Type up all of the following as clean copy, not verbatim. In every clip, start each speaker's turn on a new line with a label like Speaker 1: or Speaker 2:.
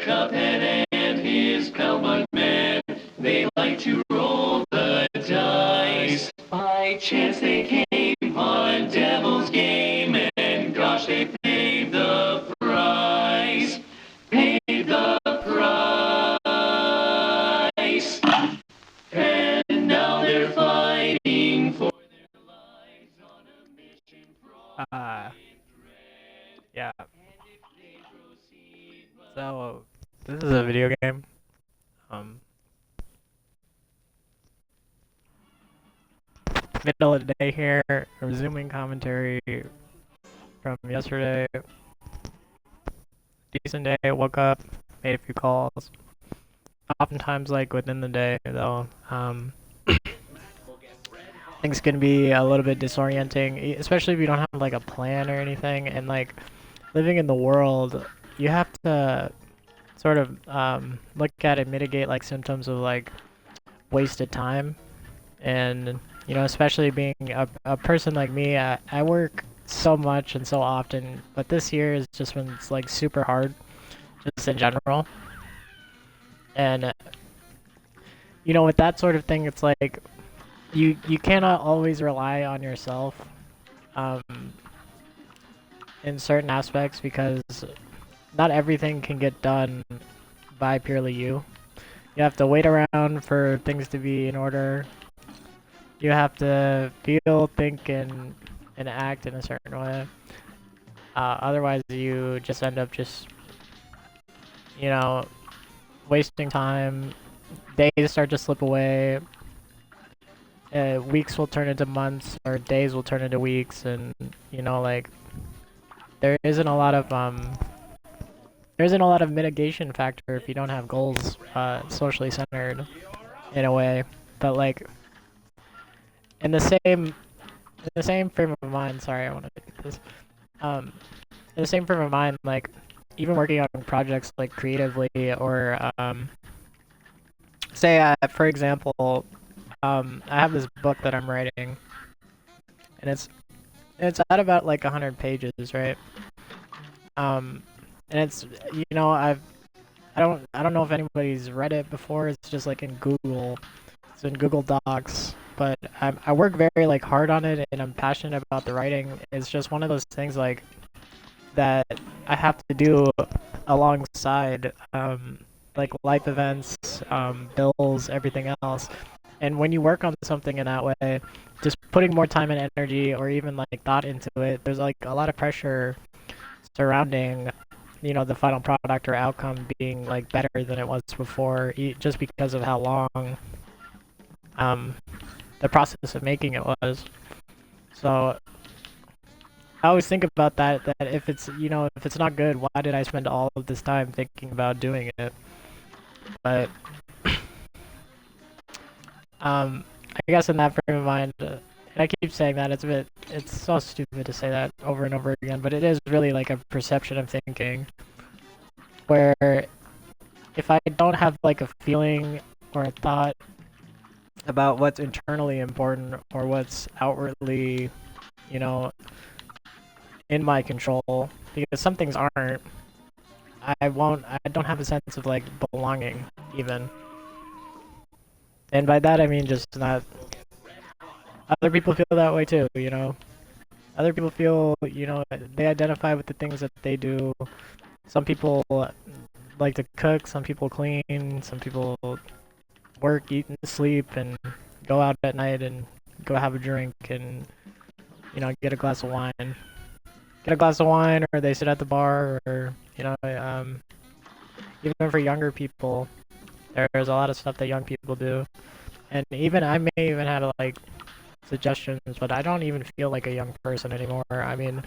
Speaker 1: Cuphead and his pal Mugman. They like to roll the dice. By chance they came on Devil's Game, and gosh, they paid the price. Paid the price. And now they're fighting for their lives on a mission from
Speaker 2: Yeah. So this is a video game. Um, Middle of the day here. Resuming commentary from yesterday. Decent day. Woke up, made a few calls. Oftentimes, like within the day, though, things can be a little bit disorienting, especially if you don't have like a plan or anything. And like living in the world, you have to sort of look at and mitigate like symptoms of like wasted time. And especially being a person like me, I work so much and so often, but this year has just been like super hard, just in general. And with that sort of thing, it's like you cannot always rely on yourself um, in certain aspects, because not everything can get done by purely you. You have to wait around for things to be in order. You have to feel, think, and act in a certain way. Otherwise, you just end up wasting time. Days start to slip away. Weeks will turn into months, or days will turn into weeks, and like there isn't a lot of mitigation factor if you don't have goals socially centered in a way. But like in the same frame of mind, sorry, I want to do this. In the same frame of mind, like even working on projects like creatively, or say for example, I have this book that I'm writing, and it's at about like 100 pages, right? And it's I don't know if anybody's read it before. It's just like in Google. It's in Google Docs. But I work very like hard on it, and I'm passionate about the writing. It's just one of those things like that I have to do alongside like life events, bills, everything else. And when you work on something in that way, just putting more time and energy, or even like thought into it, there's like a lot of pressure surrounding the final product or outcome being like better than it was before, just because of how long the process of making it was. So I always think about that if it's if it's not good, why did I spend all of this time thinking about doing it? But I guess in that frame of mind, and I keep saying that, it's so stupid to say that over and over again, but it is really like a perception of thinking, where if I don't have like a feeling or a thought about what's internally important, or what's outwardly, in my control, because some things aren't, I don't have a sense of like belonging even. And by that I mean just not, other people feel that way too, Other people feel, they identify with the things that they do. Some people like to cook, some people clean, some people work, eat, and sleep, and go out at night and go have a drink and, get a glass of wine. Or they sit at the bar, or, even for younger people, there's a lot of stuff that young people do. And even I may even have like suggestions, but I don't even feel like a young person anymore. I mean,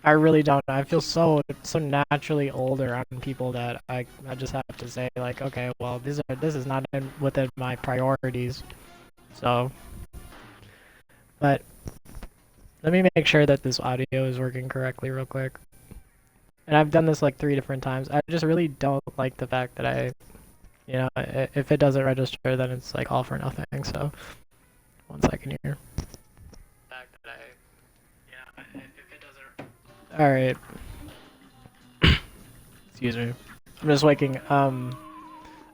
Speaker 2: I really don't. I feel so naturally old around people that I just have to say like, okay, well, this is not within my priorities. So, but let me make sure that this audio is working correctly real quick. And I've done this like 3 different times. I just really don't like the fact that if it doesn't register, then it's like all for nothing. So, 1 second here. If it doesn't. All right. Excuse me. I'm just waking. I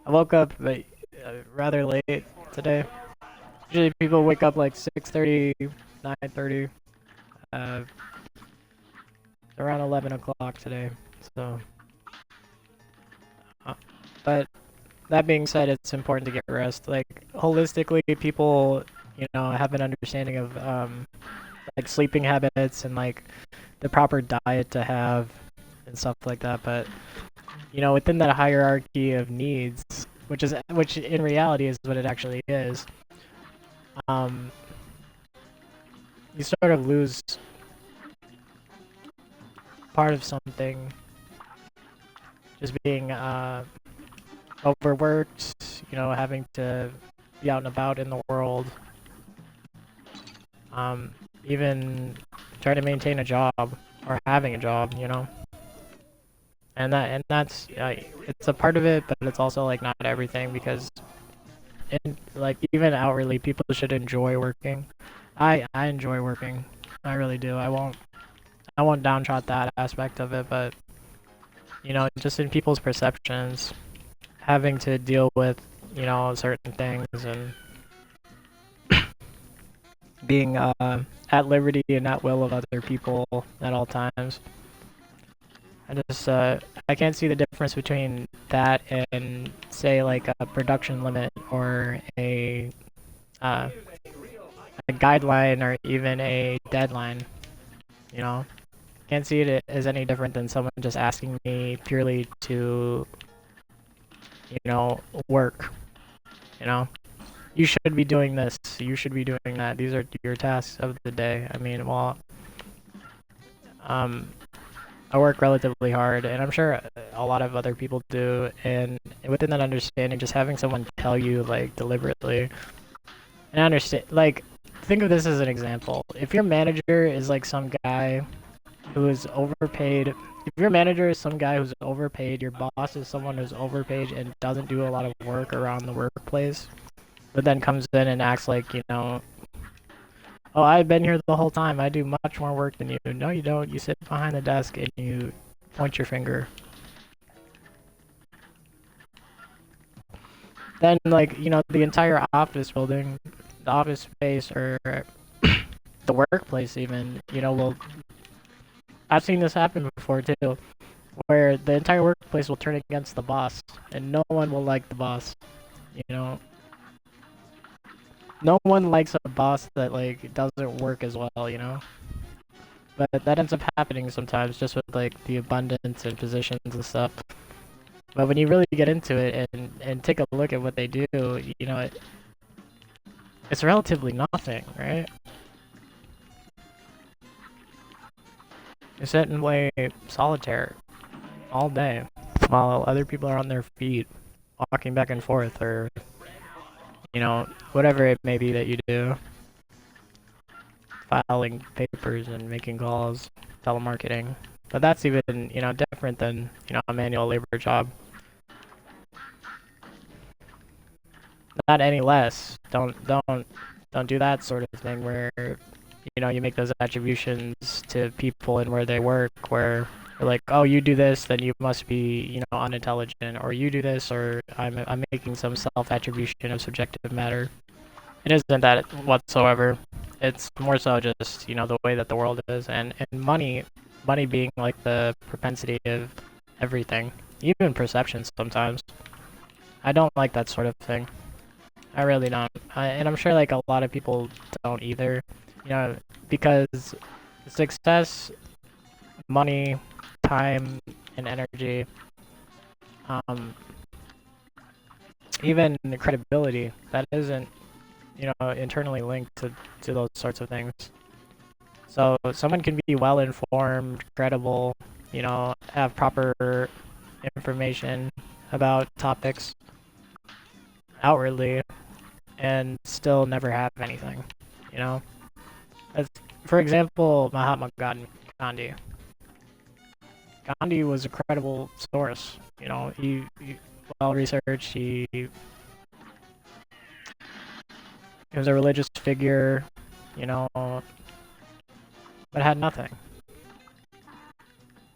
Speaker 2: woke up rather late today. Usually people wake up like 6:30, 9:30. Uh, around 11 o'clock today. So, uh, but that being said, it's important to get rest. Like holistically, people, have an understanding of like sleeping habits and like the proper diet to have and stuff like that. But within that hierarchy of needs, which in reality is what it actually is, um, you sort of lose part of something just being overworked, having to be out and about in the world, even trying to maintain a job or having a job. And that's it's a part of it, but it's also like not everything because like even outwardly people should enjoy working. I enjoy working. I really do. I won't downtrot that aspect of it, but just in people's perceptions, having to deal with certain things and being at liberty and at will of other people at all times. I can't see the difference between that and say like a production limit or uh, a guideline or even a deadline. You know, can't see it as any different than someone just asking me purely to work. You know, you should be doing this. You should be doing that. These are your tasks of the day. I mean, well, um, I work relatively hard, and I'm sure a lot of other people do. And within that understanding, just having someone tell you like deliberately, and understand, like, think of this as an example. If your manager is like some guy who is overpaid, if your manager is some guy who's overpaid, your boss is someone who's overpaid and doesn't do a lot of work around the workplace, but then comes in and acts like, oh, I've been here the whole time. I do much more work than you. No, you don't. You sit behind the desk and you point your finger. Then, like, the entire office building, the office space, or the workplace even, will. I've seen this happen before too, where the entire workplace will turn against the boss, and no one will like the boss. You know, no one likes a boss that like doesn't work as well. But that ends up happening sometimes just with like the abundance and positions and stuff. But when you really get into it and take a look at what they do, it's relatively nothing, right? You sit and play solitaire all day while other people are on their feet, walking back and forth, or whatever it may be that you do, filing papers and making calls, telemarketing. But that's even different than a manual labor job. Not any less. Don't do that sort of thing where you make those attributions to people and where they work, where you're like, oh, you do this, then you must be unintelligent, or you do this, or I'm making some self-attribution of subjective matter. It isn't that whatsoever. It's more so just the way that the world is, and money being like the propensity of everything, even perceptions sometimes. I don't like that sort of thing. I really don't. And I'm sure like a lot of people don't either, because success, money, time, and energy, um, even credibility, that isn't, internally linked to those sorts of things. So someone can be well informed, credible, have proper information about topics outwardly, and still never have anything, you know? As, for example, Mahatma Gandhi. Gandhi was a credible source, he well researched, he was a religious figure, but had nothing.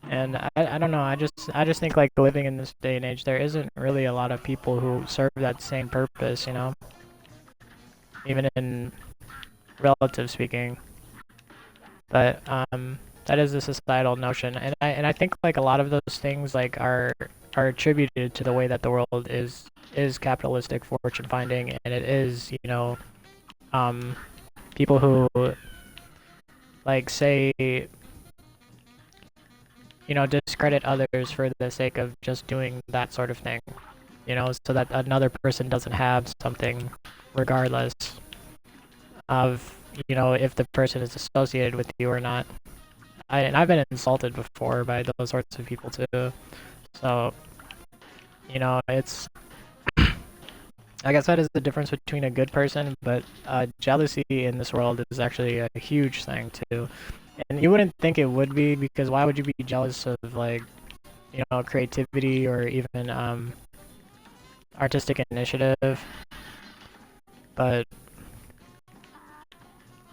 Speaker 2: And I don't know. I just think like living in this day and age, there isn't really a lot of people who serve that same purpose. Even in relative speaking. But that is a societal notion, and I think like a lot of those things like are attributed to the way that the world is capitalistic fortune finding, and it is um people who like say discredit others for the sake of just doing that sort of thing, so that another person doesn't have something regardless of if the person is associated with you or not. And I've been insulted before by those sorts of people too. So, it's I guess that is the difference between a good person, but jealousy in this world is actually a huge thing too. And you wouldn't think it would be, because why would you be jealous of like, creativity or even artistic initiative? But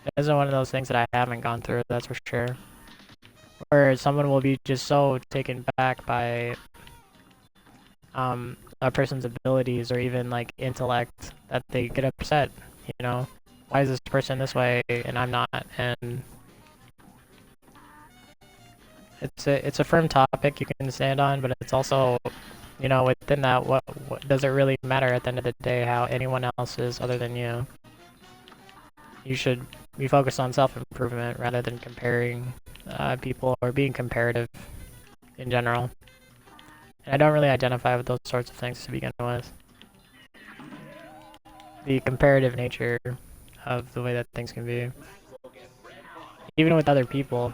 Speaker 2: it isn't one of those things that I haven't gone through, that's for sure. Where someone will be just so taken back by a person's abilities or even like intellect that they get upset. Why is this person this way and I'm not? And it's a firm topic you can stand on, but it's also within that, what does it really matter at the end of the day how anyone else is other than you? You should be focused on self-improvement rather than comparing people or being comparative in general. And I don't really identify with those sorts of things to begin with. The comparative nature of the way that things can be, even with other people.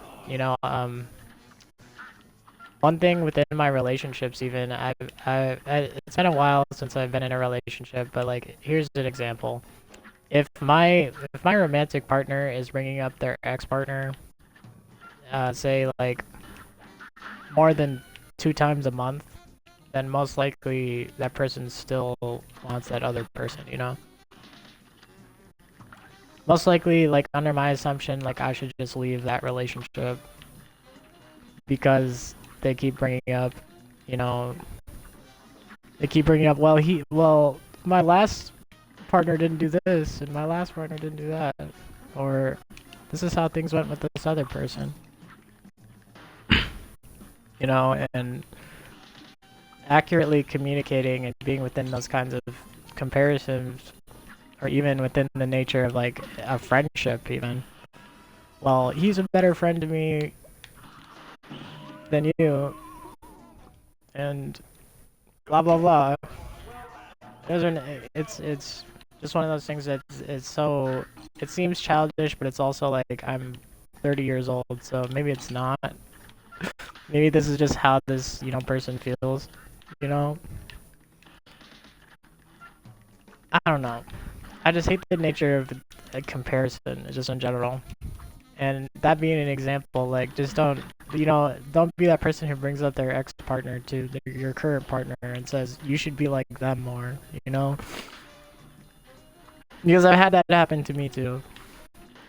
Speaker 2: One thing within my relationships, even it's been a while since I've been in a relationship, but like here's an example. If my romantic partner is bringing up their ex-partner, say like more than 2 times a month, then most likely that person still wants that other person. Most likely, like under my assumption, like I should just leave that relationship because they keep bringing up, you know, well, my last partner didn't do this, and my last partner didn't do that, or this is how things went with this other person, and accurately communicating and being within those kinds of comparisons, or even within the nature of like a friendship, even. Well, he's a better friend to me than you, and blah blah blah. It's just one of those things that is so. It seems childish, but it's also like I'm 30 years old, so maybe it's not. Maybe this is just how this person feels. You know, I don't know. I just hate the nature of comparison, just in general. And that being an example, like just don't be that person who brings up their ex partner to your current partner and says you should be like them more. Because I've had that happen to me too,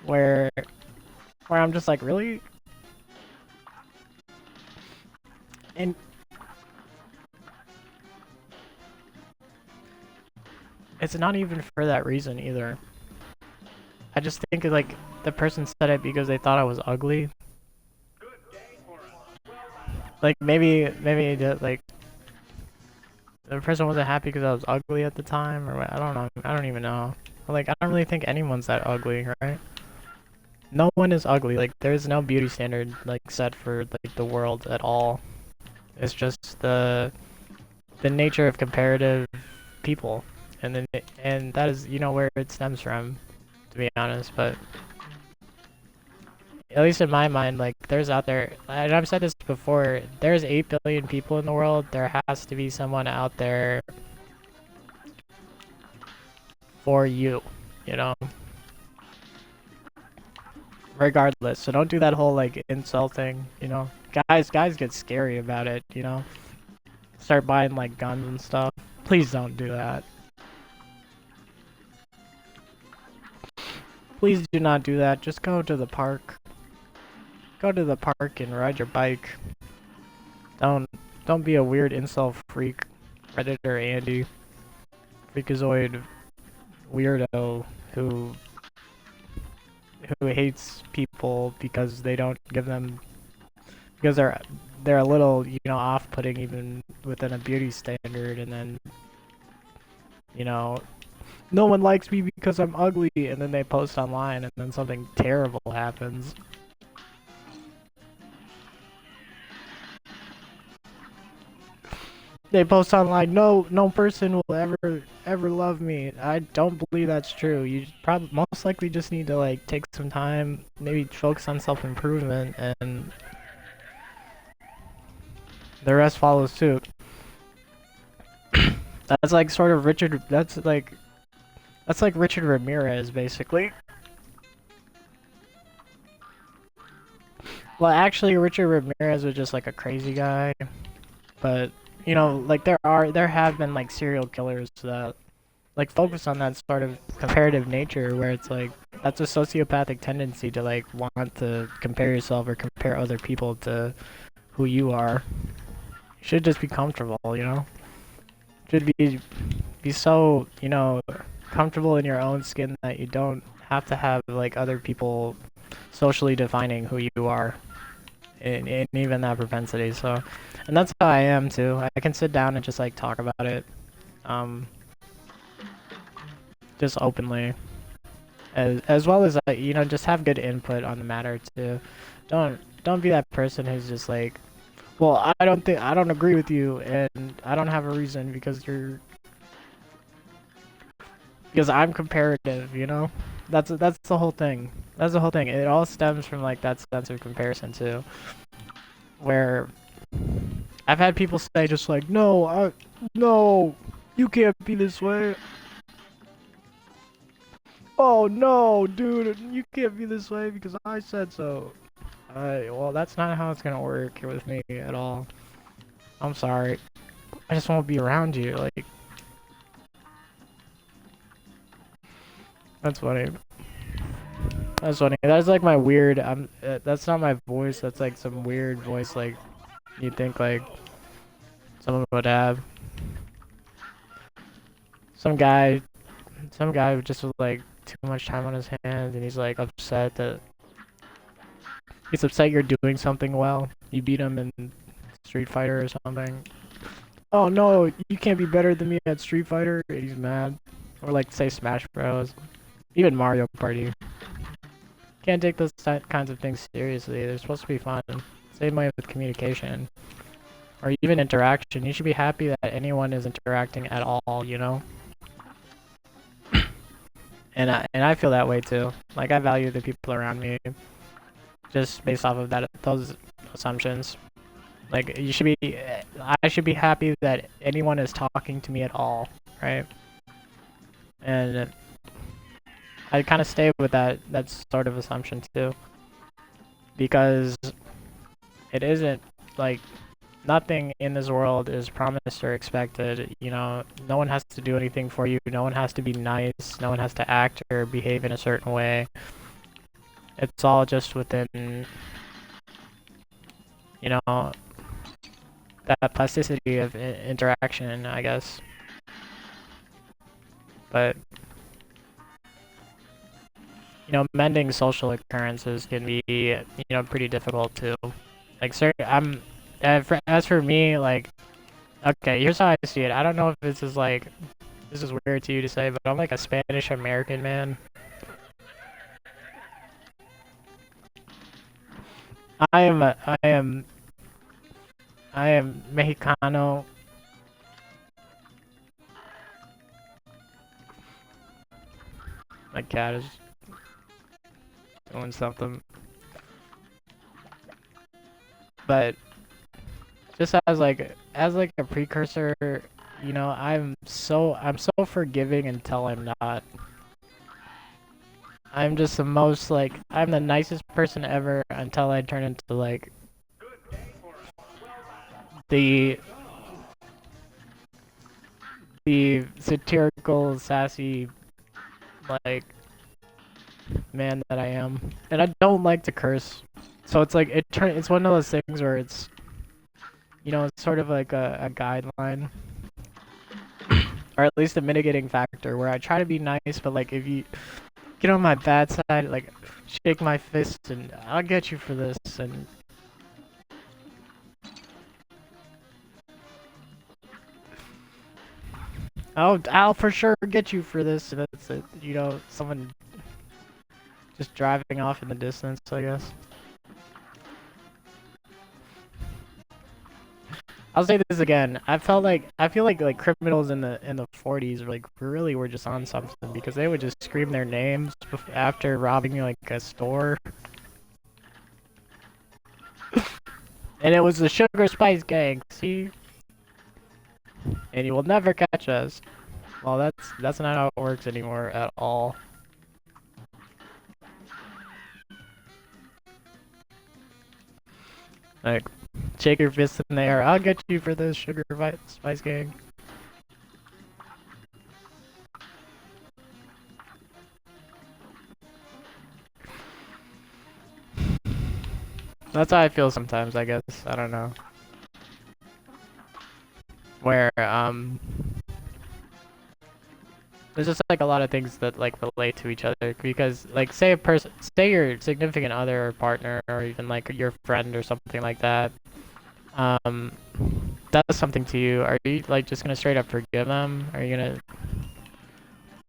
Speaker 2: where I'm just like, really? And it's not even for that reason either. I just think like the person said it because they thought I was ugly. Like maybe like the person wasn't happy because I was ugly at the time, or what. I don't know. I don't even know. Like I don't really think anyone's that ugly, right? No one is ugly. Like there's no beauty standard like set for like the world at all. It's just the nature of comparative people, and that is where it stems from, to be honest. But at least in my mind, like there's out there, and I've said this before. There's 8 billion people in the world. There has to be someone out there for you, you know. Regardless, so don't do that whole like insulting. Guys get scary about it. Start buying like guns and stuff. Please don't do that. Please do not do that. Just go to the park. Go to the park and ride your bike. Don't don't be a weird incel freak, Predator Andy, freakazoid weirdo who who hates people because they don't give them because they're a little off-putting even within a beauty standard, and then you know no one likes me because I'm ugly, and then they post online and then something terrible happens. They post online, no person will ever love me. I don't believe that's true. You probably most likely just need to like take some time, maybe focus on self-improvement, and the rest follows suit. That's like sort of Richard. That's like Richard Ramirez, basically. Well, actually, Richard Ramirez was just like a crazy guy, but like there have been like serial killers that like focus on that sort of comparative nature, where it's like that's a sociopathic tendency to like want to compare yourself or compare other people to who you are. You should just be comfortable, Should be so comfortable in your own skin that you don't have to have like other people socially defining who you are, in even that propensity. So, and that's how I am too. I can sit down and just like talk about it, um, just openly, as well as just have good input on the matter too. Don't be that person who's just like, well, I don't agree with you, and I don't have a reason because I'm comparative. That's the whole thing. That's the whole thing. It all stems from like that sense of comparison too, where I've had people say just like, no, you can't be this way. Oh no, dude, you can't be this way because I said so. Well, that's not how it's gonna work with me at all. I'm sorry. I just won't be around you. Like, that's funny. That's funny. That's like my weird. That's not my voice. That's like some weird voice. Like, you think like someone would have. Some guy. Some guy just with like too much time on his hands, and he's like upset that he's upset you're doing something well. You beat him in Street Fighter or something. Oh no, you can't be better than me at Street Fighter. And he's mad. Or like say Smash Bros. Even Mario Party. Can't take those kinds of things seriously. They're supposed to be fun. Same way with communication. Or even interaction. You should be happy that anyone is interacting at all. And I feel that way too. Like I value the people around me just based off of those assumptions. Like I should be happy that anyone is talking to me at all, right? And I kind of stay with that sort of assumption too, because it isn't like nothing in this world is promised or expected. No one has to do anything for you. No one has to be nice. No one has to act or behave in a certain way. It's all just within, that plasticity of interaction, I guess. But mending social occurrences can be pretty difficult too. Like, sir, as for me, like, okay, here's how I see it. I don't know if this is weird to you to say, but I'm like a Spanish American man. I am Mexicano. My cat is doing something. But just as a precursor, I'm so forgiving until I'm not. I'm just I'm the nicest person ever until I turn into like the satirical, sassy, like, man that I am. And I don't like to curse. So it's like it's one of those things where you know, it's sort of like a guideline, or at least a mitigating factor where I try to be nice, but like if you get on my bad side, like shake my fist and I'll get you for this, and I'll for sure get you for this. And that's it. You know, someone just driving off in the distance, I guess. I'll say this again. I feel like criminals in the 40s like really were just on something because they would just scream their names after robbing like a store, and it was the Sugar Spice Gang. See, and you will never catch us. Well, that's not how it works anymore at all. Like, shake your fist in the air. I'll get you for this Sugar Spice Gang. That's how I feel sometimes, I guess. I don't know. Where, there's just like a lot of things that like relate to each other because like say your significant other or partner or even like your friend or something like that does something to you. Are you like just gonna straight up forgive them? Are you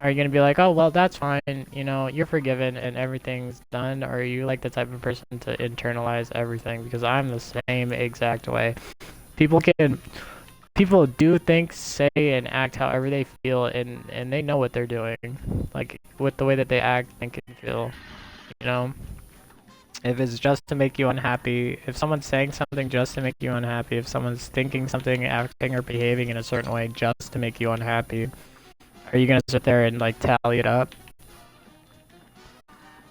Speaker 2: gonna be like, oh well, that's fine, you know, you're forgiven and everything's done? Or are you like the type of person to internalize everything? Because I'm the same exact way. People can People do think, say, and act however they feel, and they know what they're doing, like with the way that they act, think, and feel. You know, if it's just to make you unhappy, if someone's saying something just to make you unhappy, if someone's thinking something, acting, or behaving in a certain way just to make you unhappy, are you gonna sit there and like tally it up?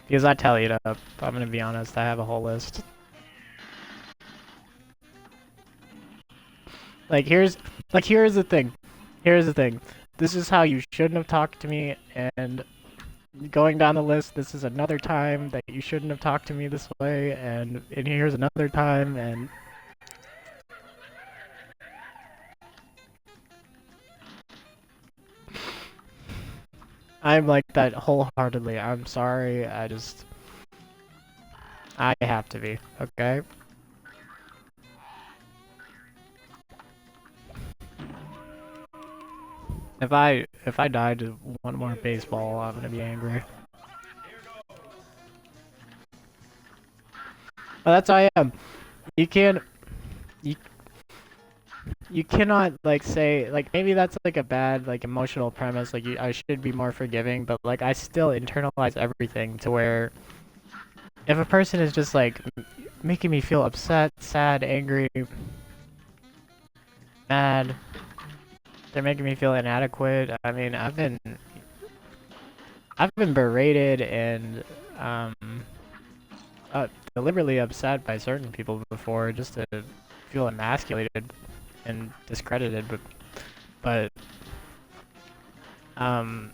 Speaker 2: Because I tally it up. I'm gonna be honest. I have a whole list. Like here's the thing. Here's the thing. This is how you shouldn't have talked to me, and going down the list, this is another time that you shouldn't have talked to me this way, and here's another time, and I'm like that wholeheartedly. I'm sorry. I have to be, okay? If I die to one more baseball, I'm gonna be angry. But that's how I am. You can't you you cannot like say like maybe that's like a bad like emotional premise, like I should be more forgiving, but like I still internalize everything to where if a person is just like making me feel upset, sad, angry, mad, they're making me feel inadequate. I mean, I've been berated and um deliberately upset by certain people before just to feel emasculated and discredited, but um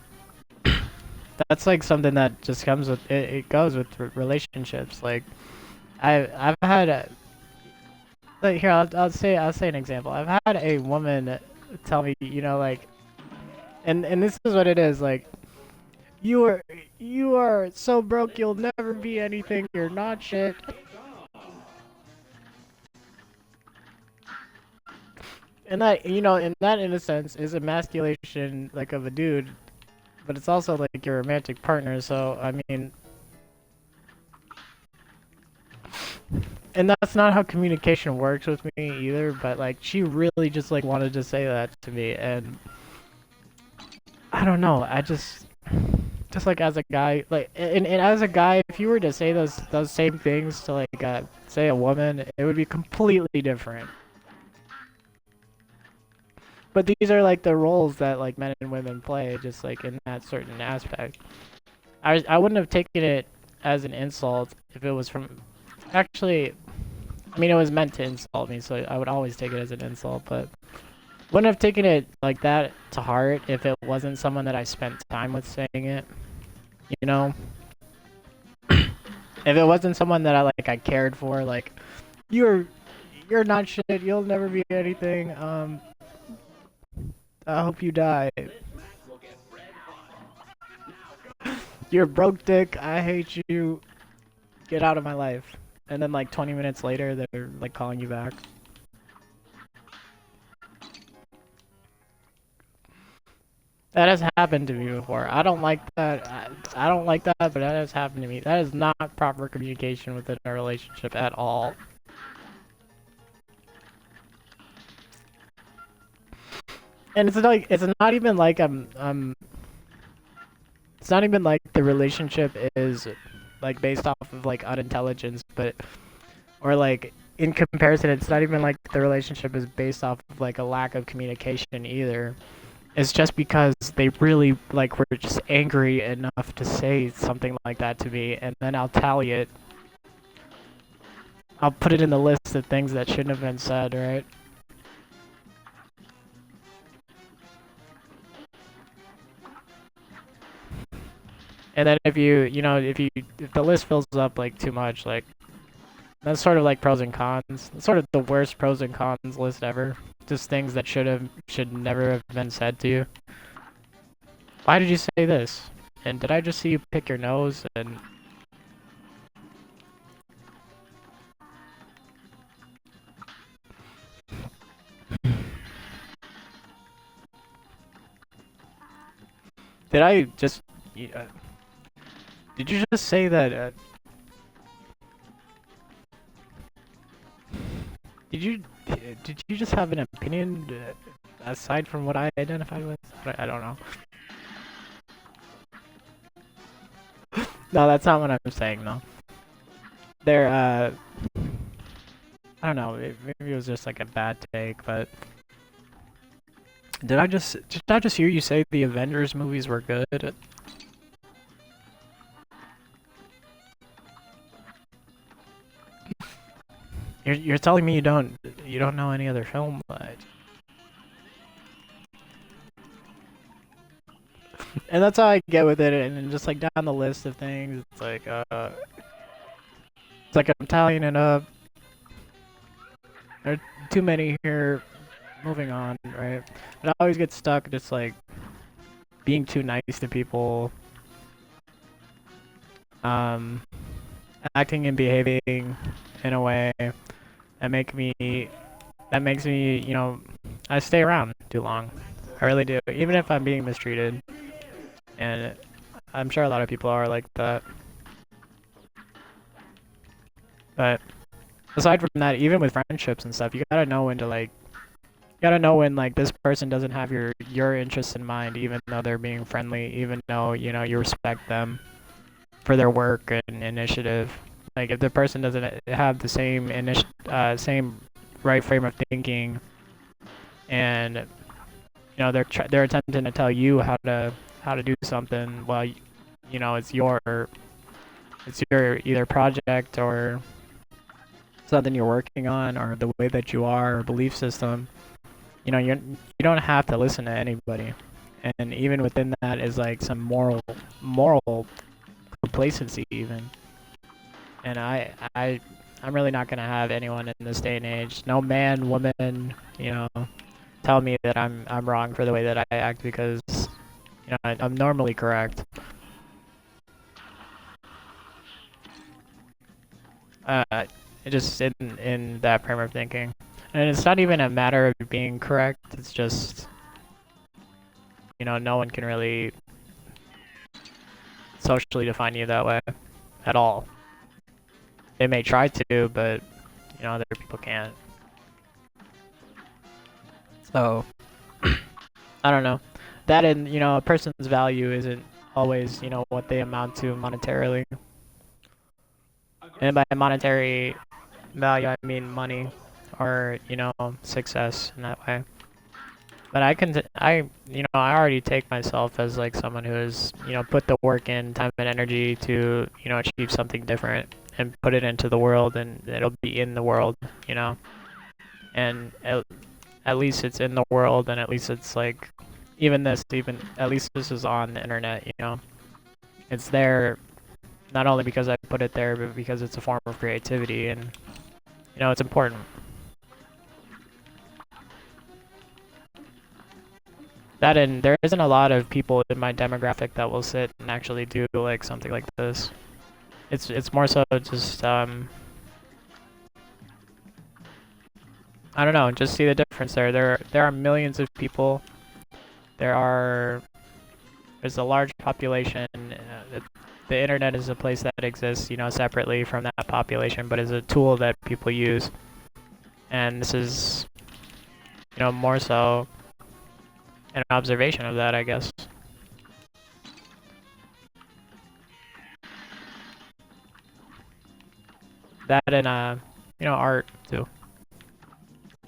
Speaker 2: that's like something that just comes with it, it goes with relationships. Like I've had like here I'll say an example. I've had a woman tell me, you know, like and this is what it is, like you are you are so broke you'll never be anything, you're not shit. And that, you know, and that in a sense is emasculation like of a dude, but it's also like your romantic partner. So I mean, and that's not how communication works with me either. But like, she really just like wanted to say that to me, and I don't know. I just like as a guy, like, and as a guy, if you were to say those same things to like say a woman, it would be completely different. But these are like the roles that like men and women play, just like in that certain aspect. I wouldn't have taken it as an insult if it was from. Actually, I mean it was meant to insult me, so I would always take it as an insult. But wouldn't have taken it like that to heart if it wasn't someone that I spent time with saying it. You know, if it wasn't someone that I cared for, like you're You're not shit. You'll never be anything. I hope you die. You're broke dick. I hate you. Get out of my life. And then like 20 minutes later, they're like calling you back. That has happened to me before. I don't like that. I don't like that, but that has happened to me. That is not proper communication within a relationship at all. And it's like it's not even like it's not even like the relationship is like based off of like unintelligence, but or like in comparison, it's not even like the relationship is based off of like a lack of communication either. It's just because they really like were just angry enough to say something like that to me, and then I'll tally it. I'll put it in the list of things that shouldn't have been said, right? And then if if the list fills up like too much, like that's sort of like pros and cons. It's sort of the worst pros and cons list ever. Just things that should never have been said to you. Why did you say this? And did I just see you pick your nose? And did I just? Did you just say that? Did you just have an opinion aside from what I identified with? I don't know. No, that's not what I'm saying though. There, I don't know. Maybe it was just like a bad take, but did I just hear you say the Avengers movies were good? You're telling me you don't know any other film, but and that's how I get with it, and then just like down the list of things, it's like I'm tallying it up. There are too many here. Moving on, right? But I always get stuck just like being too nice to people, acting and behaving in a way that makes me, I stay around too long. I really do, even if I'm being mistreated, and I'm sure a lot of people are like that. But aside from that, even with friendships and stuff, you gotta know when to like. You gotta know when like this person doesn't have your interests in mind, even though they're being friendly, even though you respect them for their work and initiative. Like if the person doesn't have the same right frame of thinking, and they're attempting to tell you how to do something, well, it's your either project or something you're working on, or the way that you are, or belief system. You don't have to listen to anybody, and even within that is like some moral complacency even. And I'm really not gonna have anyone in this day and age, no man, woman, tell me that I'm wrong for the way that I act, because I'm normally correct. Just in that frame of thinking. And it's not even a matter of being correct, it's just, no one can really socially define you that way at all. They may try to, but, other people can't. So, I don't know. That and, a person's value isn't always, what they amount to monetarily. And by monetary value, I mean money. Or success in that way. But I already take myself as like someone who has put the work in, time and energy to achieve something different and put it into the world, and it'll be in the world, and at least it's in the world, and at least it's like even at least this is on the internet, it's there not only because I put it there, but because it's a form of creativity, and it's important. That and there isn't a lot of people in my demographic that will sit and actually do like something like this. It's more so just I don't know, just see the difference there. There are millions of people. There's a large population. The internet is a place that exists, you know, separately from that population, but is a tool that people use. And this is, you know, more so an observation of that, I guess. That and you know, art too.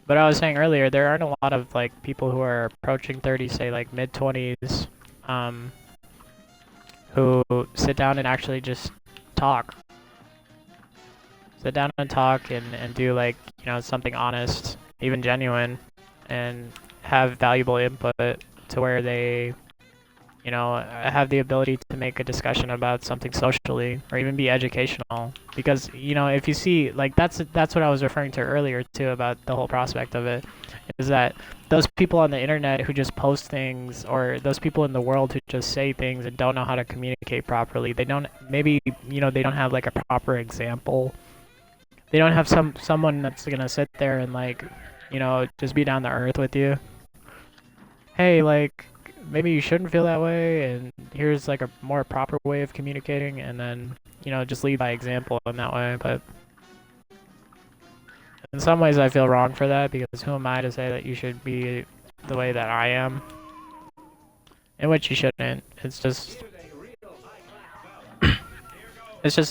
Speaker 2: But I was saying earlier, there aren't a lot of like people who are approaching 30, say like mid-20s, who sit down and actually just talk. Sit down and talk and do like, you know, something honest, even genuine, and have valuable input to where they, you know, have the ability to make a discussion about something socially or even be educational. Because, you know, if you see, like, that's what I was referring to earlier too about the whole prospect of it, is that those people on the internet who just post things, or those people in the world who just say things and don't know how to communicate properly, they don't, maybe, you know, they don't have like a proper example. They don't have someone that's gonna sit there and like, you know, just be down to earth with you. Hey, like, maybe you shouldn't feel that way, and here's like a more proper way of communicating, and then, you know, just lead by example in that way. But in some ways I feel wrong for that, because who am I to say that you should be the way that I am? In which you shouldn't. It's just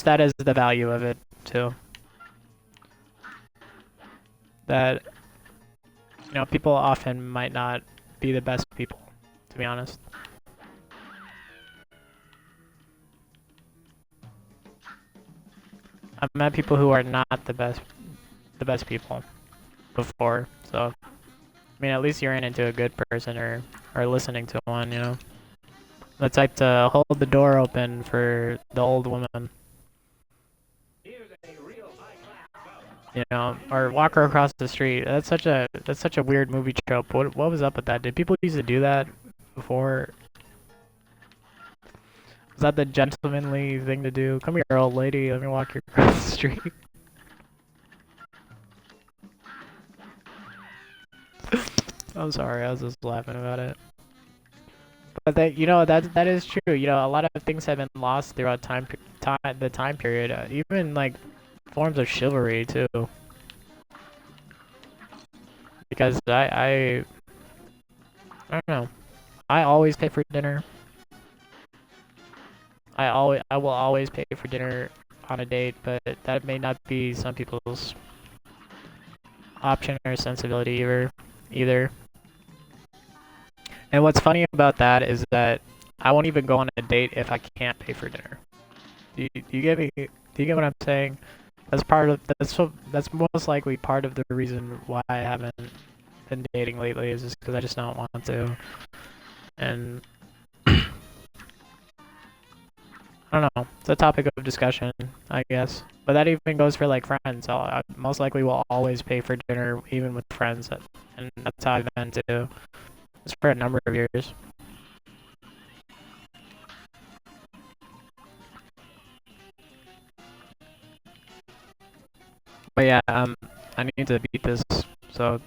Speaker 2: that is the value of it too. That, you know, people often might not be the best people, to be honest. I've met people who are not the best people before, so I mean, at least you're into a good person, or listening to one, you know. The type to hold the door open for the old woman, you know, or walk her across the street. That's such a weird movie trope. What was up with that? Did people used to do that before? Was that the gentlemanly thing to do? Come here, old lady. Let me walk you across the street. I'm sorry. I was just laughing about it. But that, you know, that is true. You know, a lot of things have been lost throughout the time period. Even like forms of chivalry too. Because I don't know. I always pay for dinner. I will always pay for dinner on a date, but that may not be some people's option or sensibility either. And what's funny about that is that I won't even go on a date if I can't pay for dinner. Do you get me? Do you get what I'm saying? That's most likely part of the reason why I haven't been dating lately, is just because I just don't want to. And I don't know. It's a topic of discussion, I guess. But that even goes for like friends. I most likely will always pay for dinner, even with friends, and that's how I've been too. It's for a number of years. But yeah, I need to beat this. So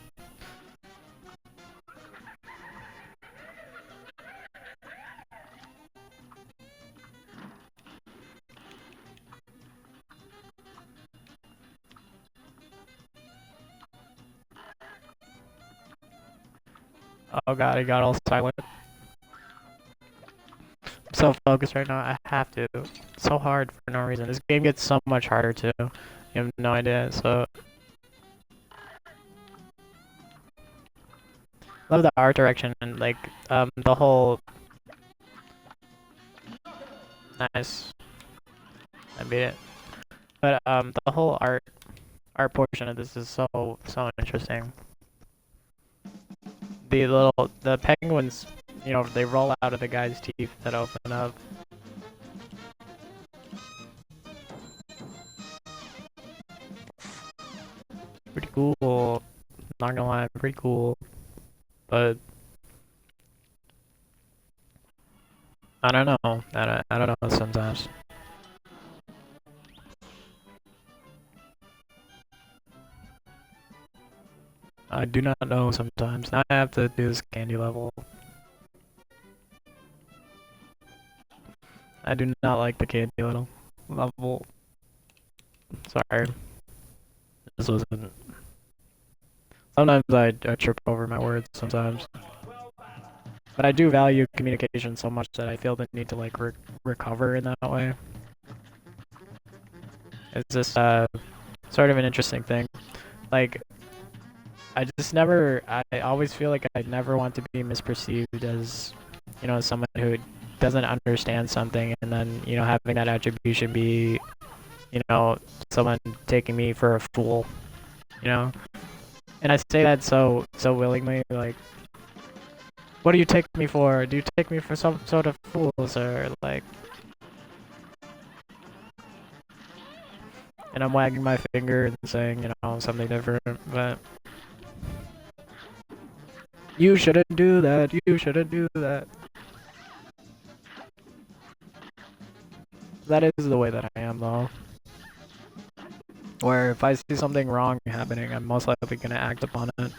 Speaker 2: oh god, it got all silent. I'm so focused right now. I have to. It's so hard for no reason. This game gets so much harder too. You have no idea. So love the art direction and like the whole nice. I beat it. But the whole art portion of this is so interesting. The penguins, you know, they roll out of the guy's teeth that open up. Pretty cool. Not gonna lie, pretty cool. But I don't know. I don't know sometimes. I do not know sometimes. Now I have to do this candy level. I do not like the candy level. Sorry. This wasn't. Sometimes I trip over my words sometimes. But I do value communication so much that I feel the need to like recover in that way. It's just sort of an interesting thing. Like I always feel like I never want to be misperceived as, someone who doesn't understand something, and then, having that attribution be, someone taking me for a fool, you know? And I say that so willingly, like, what do you take me for? Do you take me for some sort of fool, sir? Like, and I'm wagging my finger and saying, something different, but you shouldn't do that, you shouldn't do that. That is the way that I am, though. Where if I see something wrong happening, I'm most likely going to act upon it.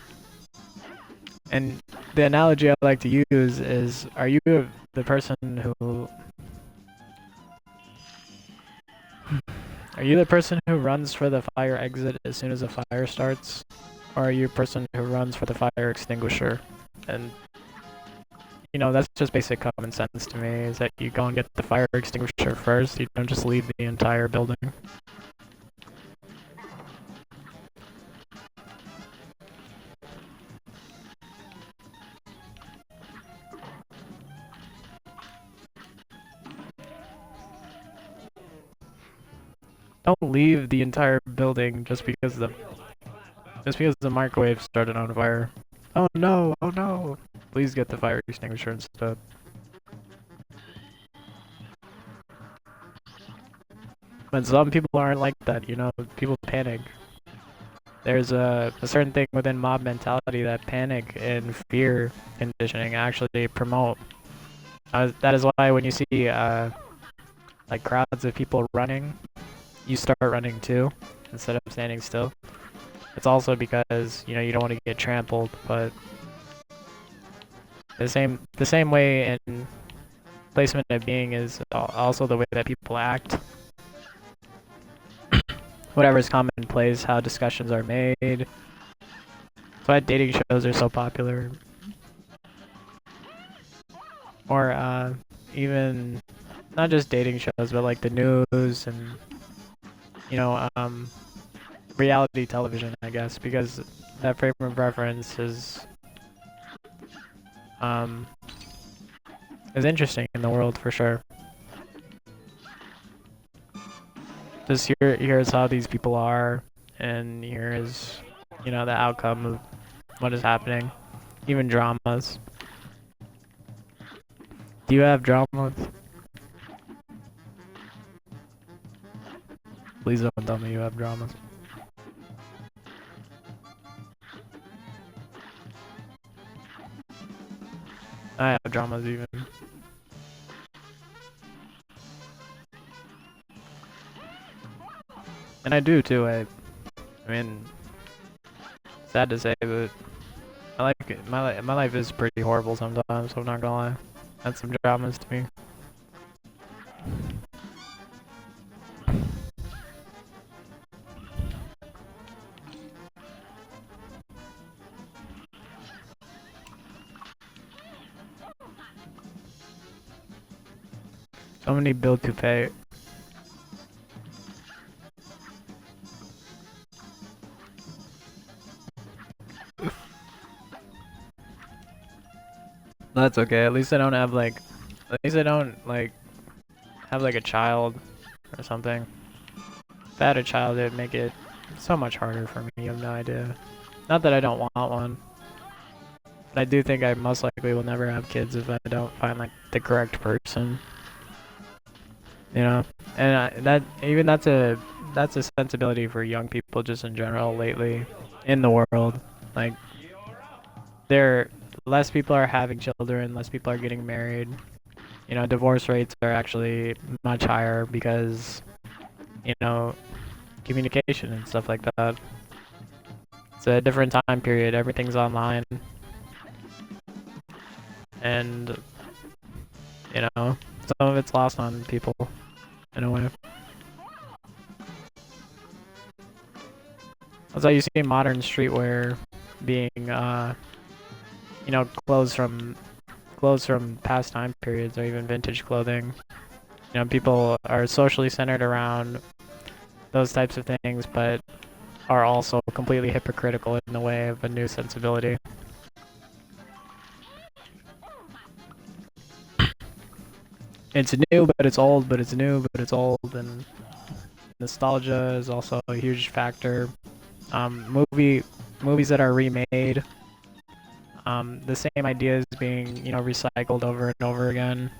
Speaker 2: And the analogy I like to use is, are you the person who... Are you the person who runs for the fire exit as soon as the fire starts? Or are you a person who runs for the fire extinguisher? And, that's just basic common sense to me, is that you go and get the fire extinguisher first, you don't just leave the entire building. Don't leave the entire building just because the microwave started on fire. Oh no, oh no. Please get the fire extinguisher instead. But some people aren't like that, people panic. There's a certain thing within mob mentality that panic and fear conditioning actually promote. That is why when you see like crowds of people running, you start running too, instead of standing still. It's also because, you don't want to get trampled, but the same way in placement of being is also the way that people act. Whatever is commonplace, how discussions are made. That's why dating shows are so popular. Or even not just dating shows, but like the news and reality television, I guess, because that frame of reference is interesting in the world for sure. Just here's how these people are, and here is, the outcome of what is happening. Even dramas. Do you have dramas? Please don't tell me you have dramas. I have dramas even. And I do too. I mean, sad to say, but I like it. My life is pretty horrible sometimes, so I'm not gonna lie. That's some dramas to me. So many bill to pay. That's okay. At least I don't have like, have like a child or something. If I had a child, it'd make it so much harder for me. You have no idea. Not that I don't want one, but I do think I most likely will never have kids if I don't find like the correct person. And that's a sensibility for young people just in general lately in the world. Like, less people are having children, less people are getting married. divorce rates are actually much higher because, you know, communication and stuff like that. It's a different time period. Everything's online, and some of it's lost on people in a way. That's why you see modern streetwear being, clothes from past time periods or even vintage clothing. People are socially centered around those types of things, but are also completely hypocritical in the way of a new sensibility. It's new, but it's old, but it's new, but it's old, and nostalgia is also a huge factor. Movies that are remade, the same ideas being recycled over and over again.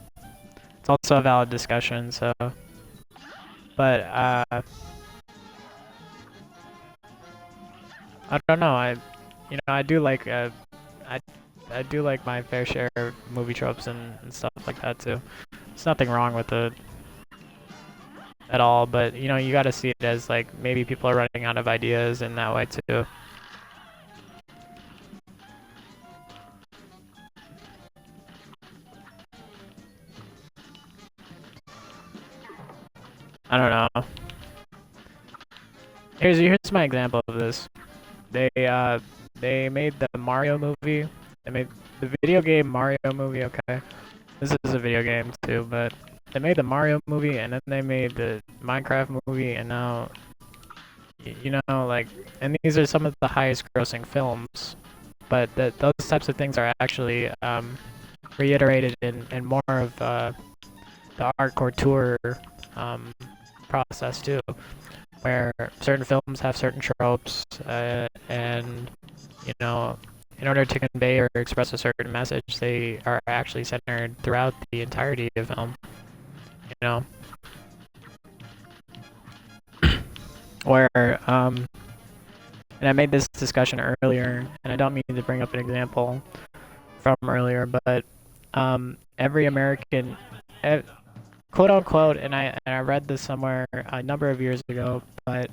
Speaker 2: It's also a valid discussion. So, but I don't know. I do like I I do like my fair share of movie tropes and stuff like that too. There's nothing wrong with it at all, but you got to see it as like maybe people are running out of ideas in that way too. I don't know. Here's my example of this. They made the Mario movie. They made the video game Mario movie. Okay, this is a video game too, but they made the Mario movie and then they made the Minecraft movie, and now like, and these are some of the highest grossing films, but those types of things are actually reiterated in more of the art couture process too, where certain films have certain tropes, and in order to convey or express a certain message, they are actually centered throughout the entirety of film. Where and I made this discussion earlier, and I don't mean to bring up an example from earlier, but every American, quote unquote, and I read this somewhere a number of years ago, but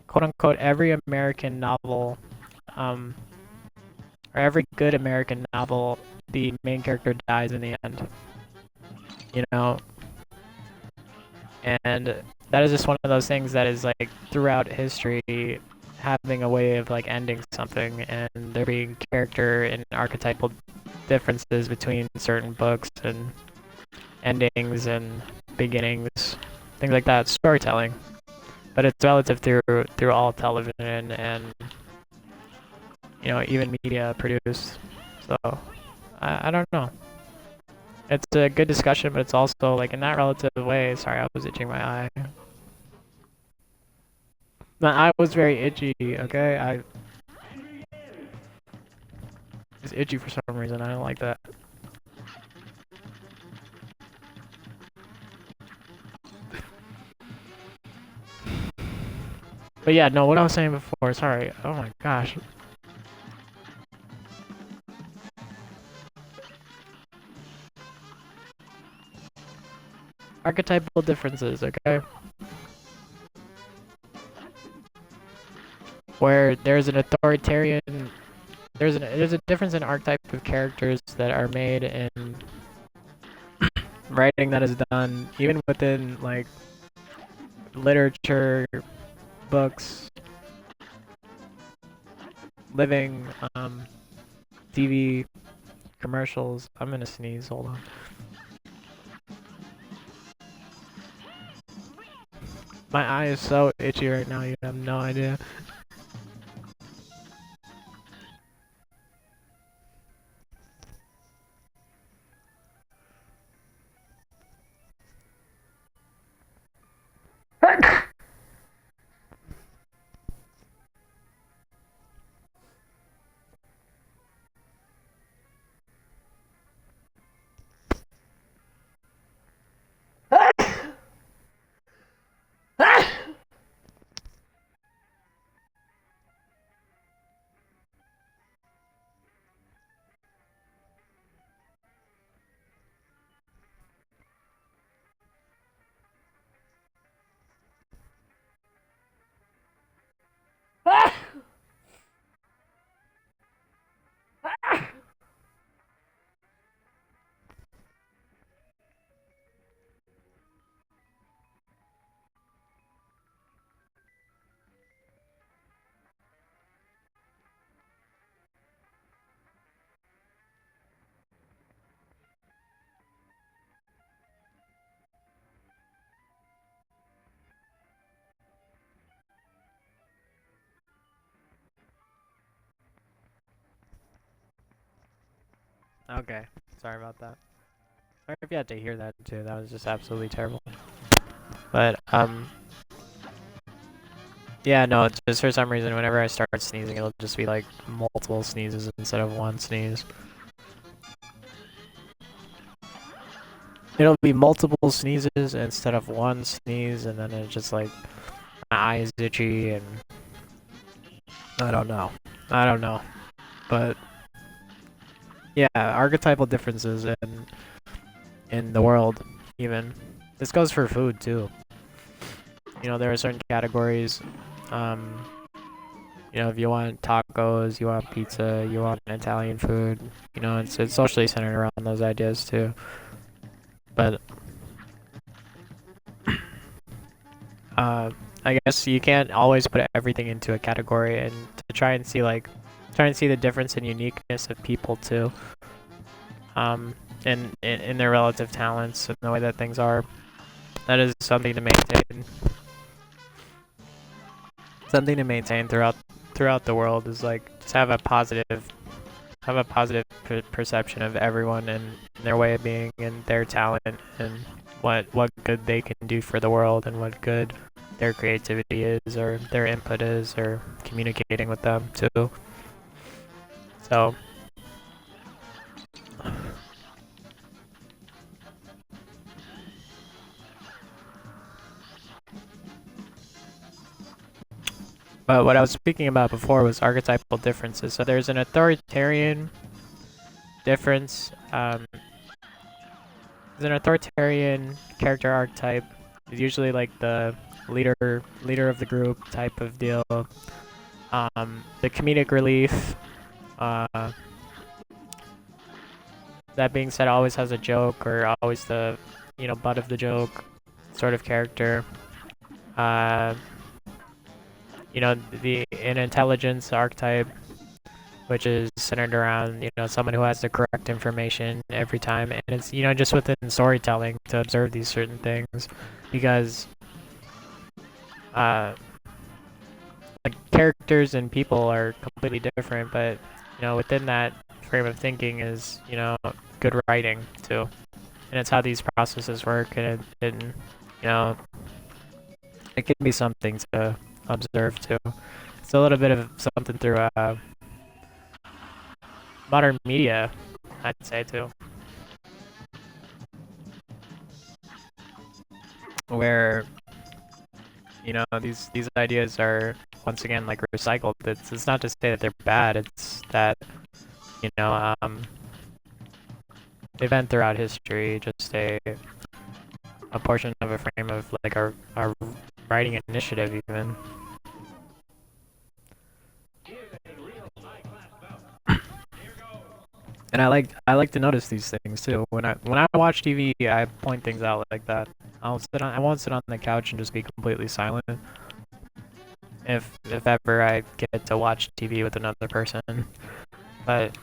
Speaker 2: quote unquote, every American novel, or every good American novel, the main character dies in the end. And that is just one of those things that is like throughout history having a way of like ending something, and there being character and archetypal differences between certain books and endings and beginnings, things like that. Storytelling, but it's relative through all television and even media produced. So I don't know. It's a good discussion, but it's also like in that relative way. Sorry, I was itching my eye. My eye was very itchy. Okay, it's itchy for some reason. I don't like that. But yeah, no, what I was saying before, sorry. Oh my gosh. Archetypal differences, okay? Where there's an authoritarian, there's a difference in archetype of characters that are made in writing that is done, even within like literature, books, living, TV, commercials. I'm gonna sneeze. Hold on. My eye is so itchy right now. You have no idea. Okay, sorry about that. Sorry if you had to hear that too. That was just absolutely terrible. But yeah, no. It's just for some reason, whenever I start sneezing, it'll just be like multiple sneezes instead of one sneeze. It'll be multiple sneezes instead of one sneeze, and then it's just like my eyes itchy, and I don't know. I don't know. But yeah, archetypal differences in the world, even. This goes for food too. You know, there are certain categories. Um, you know, if you want tacos, you want pizza, you want Italian food. You know, it's socially centered around those ideas too. But I guess you can't always put everything into a category, and to try and see the difference and uniqueness of people too. In their relative talents and the way that things are. That is something to maintain. Something to maintain throughout the world is like just have a positive perception of everyone and their way of being and their talent and what good they can do for the world and what good their creativity is or their input is or communicating with them too. So but what I was speaking about before was archetypal differences. So there's an authoritarian difference. There's an authoritarian character archetype. It's usually like the leader of the group type of deal. The comedic relief. That being said, always has a joke or always the butt of the joke sort of character. An intelligence archetype, which is centered around someone who has the correct information every time, and it's just within storytelling to observe these certain things, because like characters and people are completely different, but within that frame of thinking is good writing too, and it's how these processes work, and it can be something to observe too. It's a little bit of something through modern media, I'd say too, where these ideas are once again like recycled. It's not to say that they're bad. It's that they've been throughout history just a portion of a frame of like our writing initiative even. And I like to notice these things too. When I watch TV, I point things out like that. I won't sit on the couch and just be completely silent. If ever I get to watch TV with another person, but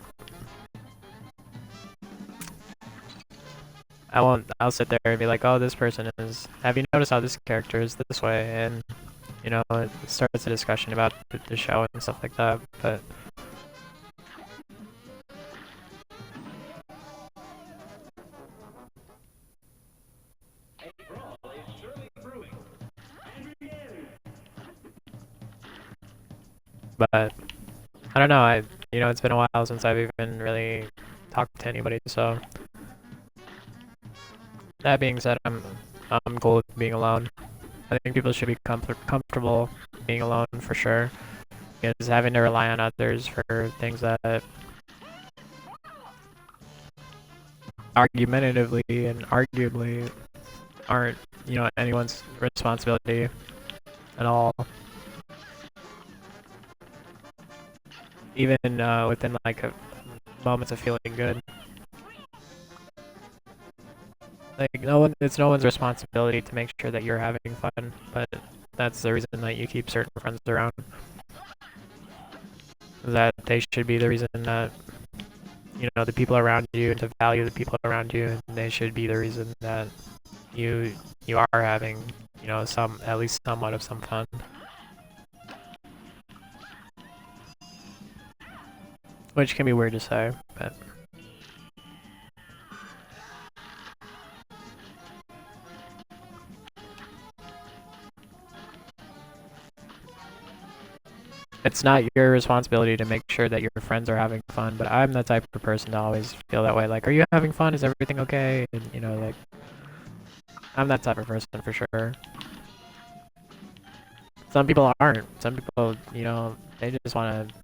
Speaker 2: I'll sit there and be like, oh, this person is. Have you noticed how this character is this way? And it starts a discussion about the show and stuff like that. But I don't know. It's been a while since I've even really talked to anybody. So that being said, I'm cool with being alone. I think people should be comfortable being alone for sure. Because having to rely on others for things that argumentatively and arguably aren't anyone's responsibility at all. Even within like moments of feeling good. Like it's no one's responsibility to make sure that you're having fun, but that's the reason that you keep certain friends around. That they should be the reason that the people around you, and to value the people around you, and they should be the reason that you are having some, at least somewhat of some fun. Which can be weird to say, but it's not your responsibility to make sure that your friends are having fun, but I'm the type of person to always feel that way. Like, are you having fun? Is everything okay? And, you know, like, I'm that type of person for sure. Some people aren't. Some people, you know, they just want to,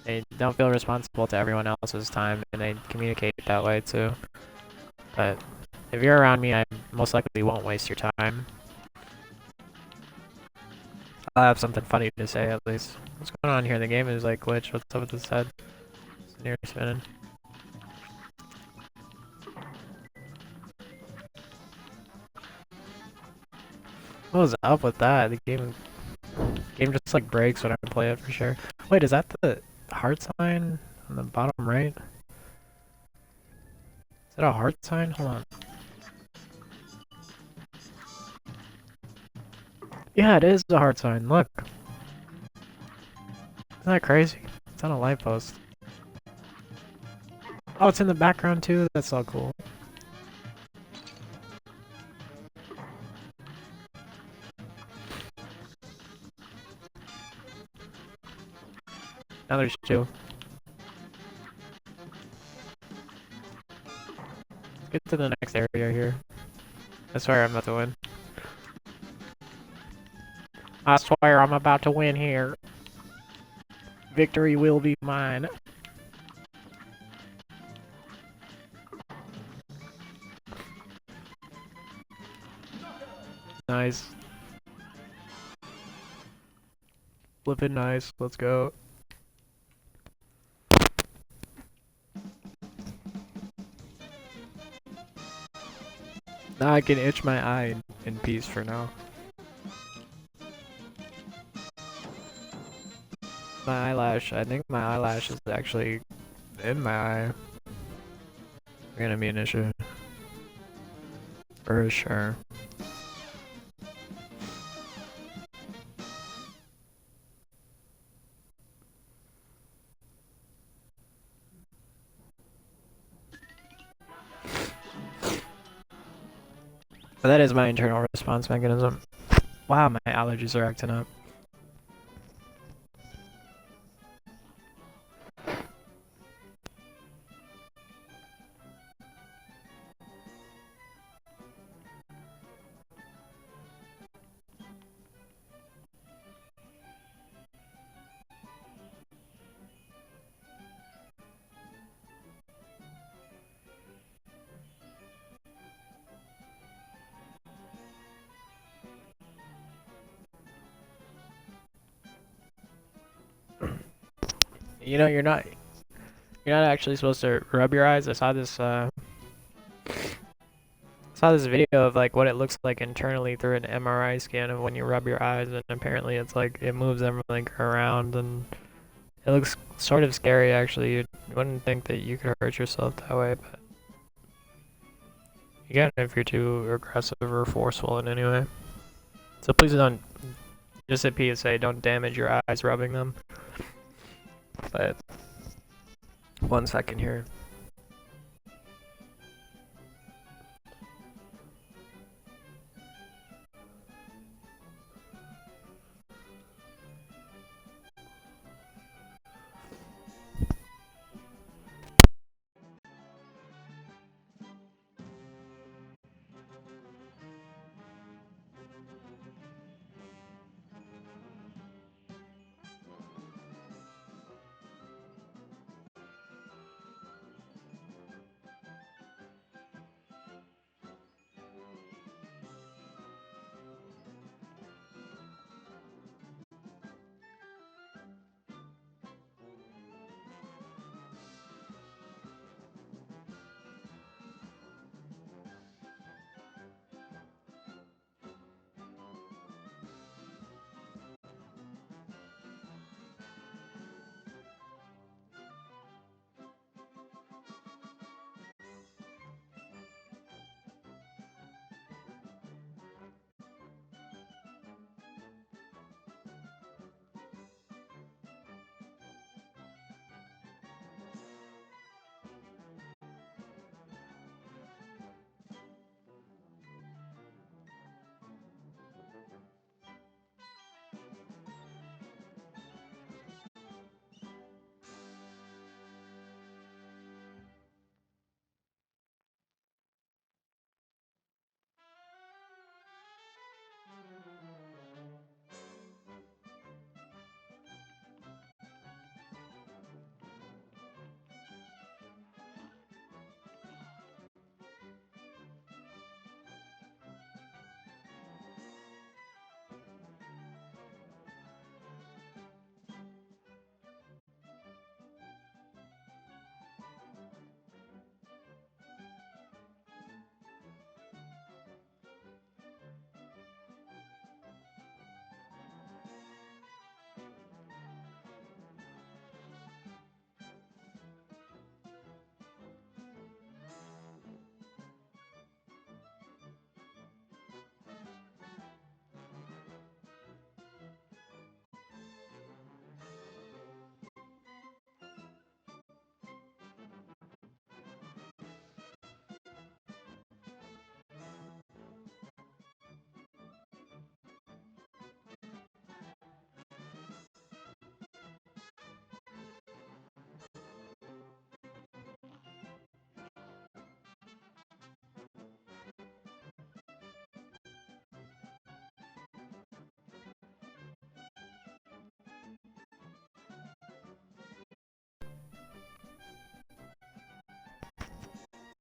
Speaker 2: they don't feel responsible to everyone else's time, and they communicate that way too. But if you're around me, I most likely won't waste your time. I'll have something funny to say at least. What's going on here? The game is like glitched. What's up with this head? It's near spinning. What was up with that? The game just like breaks when I play it for sure. Wait, is that the heart sign on the bottom right? Is that a heart sign? Hold on. Yeah, it is a heart sign. Look. Isn't that crazy? It's on a light post. Oh, it's in the background too? That's so cool. Now there's two. Let's get to the next area here. I swear I'm about to win. I swear I'm about to win here. Victory will be mine. Nice. Flippin' nice. Let's go. Now I can itch my eye in peace for now. My eyelash. I think my eyelash is actually in my eye. Gonna be an issue. For sure. But that is my internal response mechanism. Wow, my allergies are acting up. You know, you're not actually supposed to rub your eyes. I saw this video of like what it looks like internally through an MRI scan of when you rub your eyes, and apparently it's like it moves them like around, and it looks sort of scary actually. You wouldn't think that you could hurt yourself that way, but you can if you're too aggressive or forceful in any way. So please don't, just a PSA, don't damage your eyes rubbing them. But 1 second here.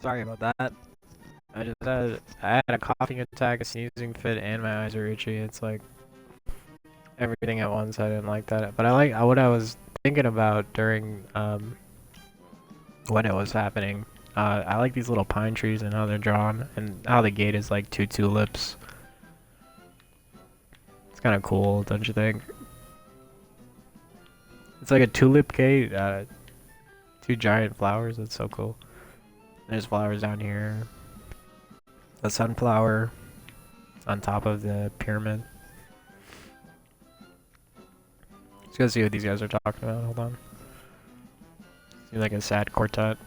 Speaker 2: Sorry about that. I had a coughing attack, a sneezing fit, and my eyes are itchy. It's like everything at once. I didn't like that. But I like what I was thinking about during when it was happening. I like these little pine trees and how they're drawn, and how the gate is like two tulips. It's kind of cool, don't you think? It's like a tulip gate, two giant flowers. That's so cool. There's flowers down here. A sunflower on top of the pyramid. Let's go see what these guys are talking about. Hold on. Seems like a sad quartet.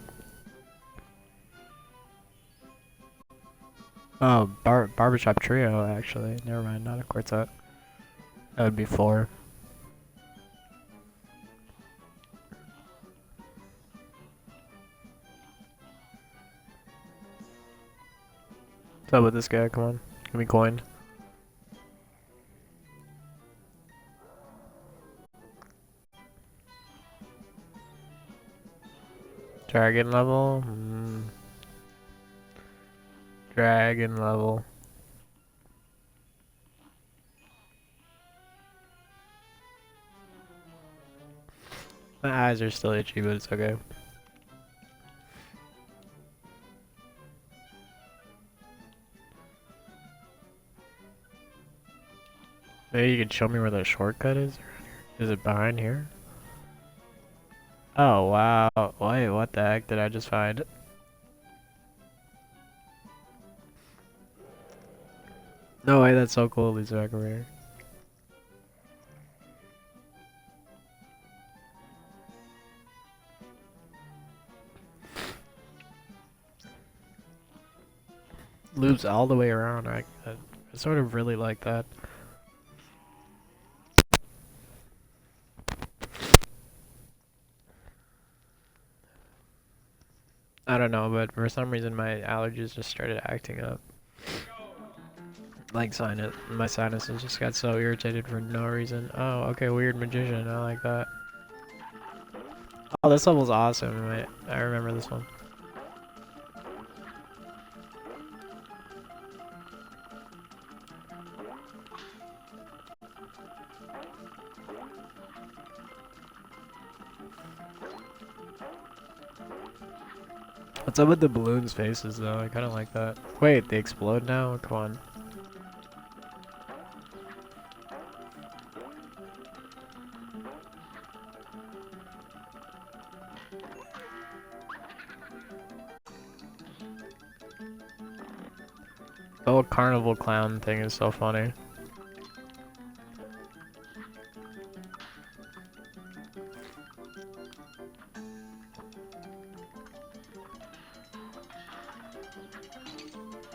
Speaker 2: Oh, barbershop trio, actually. Never mind, not a quartet. That would be four. What's up with this guy? Come on. Give me coin. Dragon level? Dragon level. My eyes are still itchy, but it's okay. Maybe you could show me where the shortcut is? Is it behind here? Oh, wow. Wait, what the heck did I just find? No way, that's so cool. These back over here. Loops all the way around. I sort of really like that. I don't know, but for some reason my allergies just started acting up. Like my sinuses just got so irritated for no reason. Oh, okay, weird magician. I like that. Oh, this level's awesome. Wait, I remember this one. What's up with the balloons' faces, though? I kind of like that. Wait, they explode now? Come on. The whole carnival clown thing is so funny.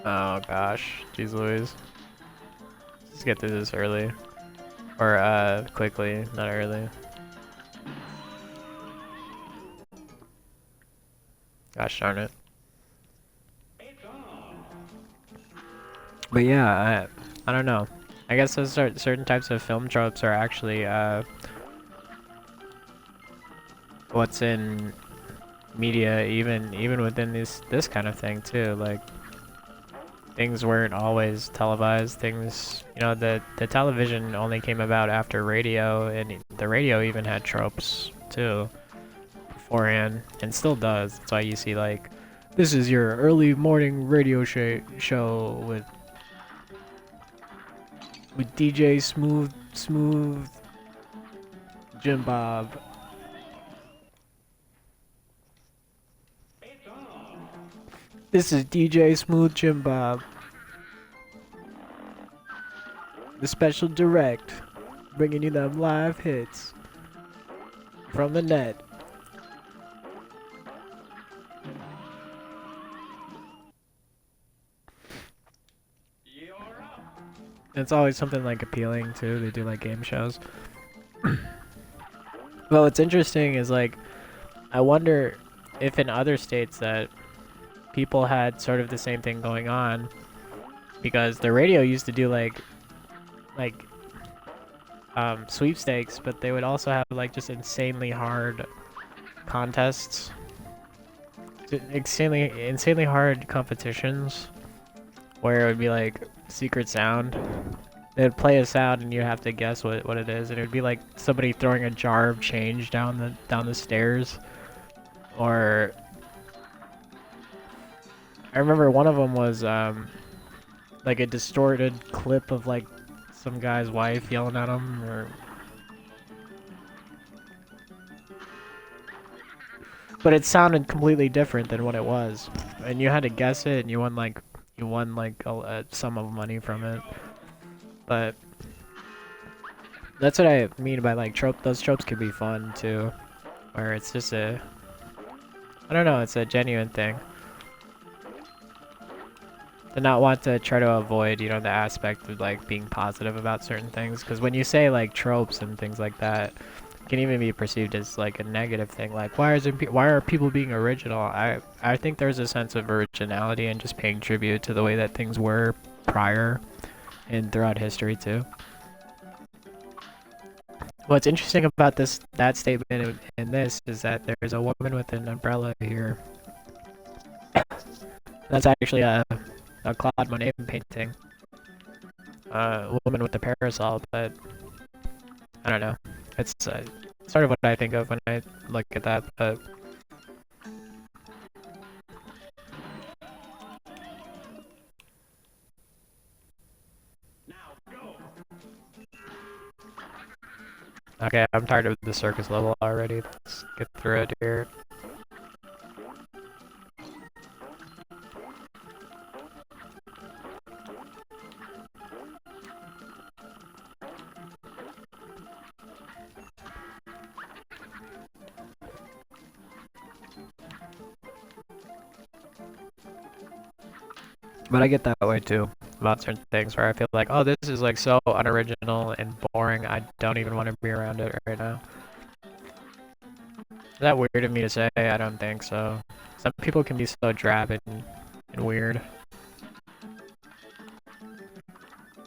Speaker 2: Oh gosh, jeez Louise. Let's get through this early. Or quickly, not early. Gosh darn it. But yeah, I don't know. I guess those certain types of film tropes are actually what's in media, even within this kind of thing too. Like, things weren't always televised. Things, you know, the television only came about after radio, and the radio even had tropes too beforehand, and still does. That's why you see, like, this is your early morning radio show with DJ Smooth Jim Bob. This is DJ Smooth Jim Bob. The special direct, bringing you them live hits from the net. It's always something like appealing too. They do like game shows. Well, what's interesting is, like, I wonder if in other states that people had sort of the same thing going on, because the radio used to do like sweepstakes, but they would also have like just insanely hard contests, insanely hard competitions where it would be like secret sound. They'd play a sound and you have to guess what it is, and it would be like somebody throwing a jar of change down the stairs, or I remember one of them was like a distorted clip of like some guy's wife yelling at him, or but it sounded completely different than what it was, and you had to guess it, and you won like a sum of money from it. But that's what I mean by like trope. Those tropes can be fun too, where it's just I don't know, it's a genuine thing. To not want to try to avoid, you know, the aspect of like being positive about certain things, because when you say like tropes and things like that, it can even be perceived as like a negative thing. Like why are people being original? I think there's a sense of originality and just paying tribute to the way that things were prior and throughout history too. What's interesting about that statement in this is that there's a woman with an umbrella here. That's actually a Claude Monet painting. A woman with a parasol, but I don't know. It's sort of what I think of when I look at that, but okay, I'm tired of the circus level already. Let's get through it here. But I get that way too about certain things where I feel like, oh, this is like so unoriginal and boring. I don't even want to be around it right now. Is that weird of me to say? I don't think so. Some people can be so drab and weird.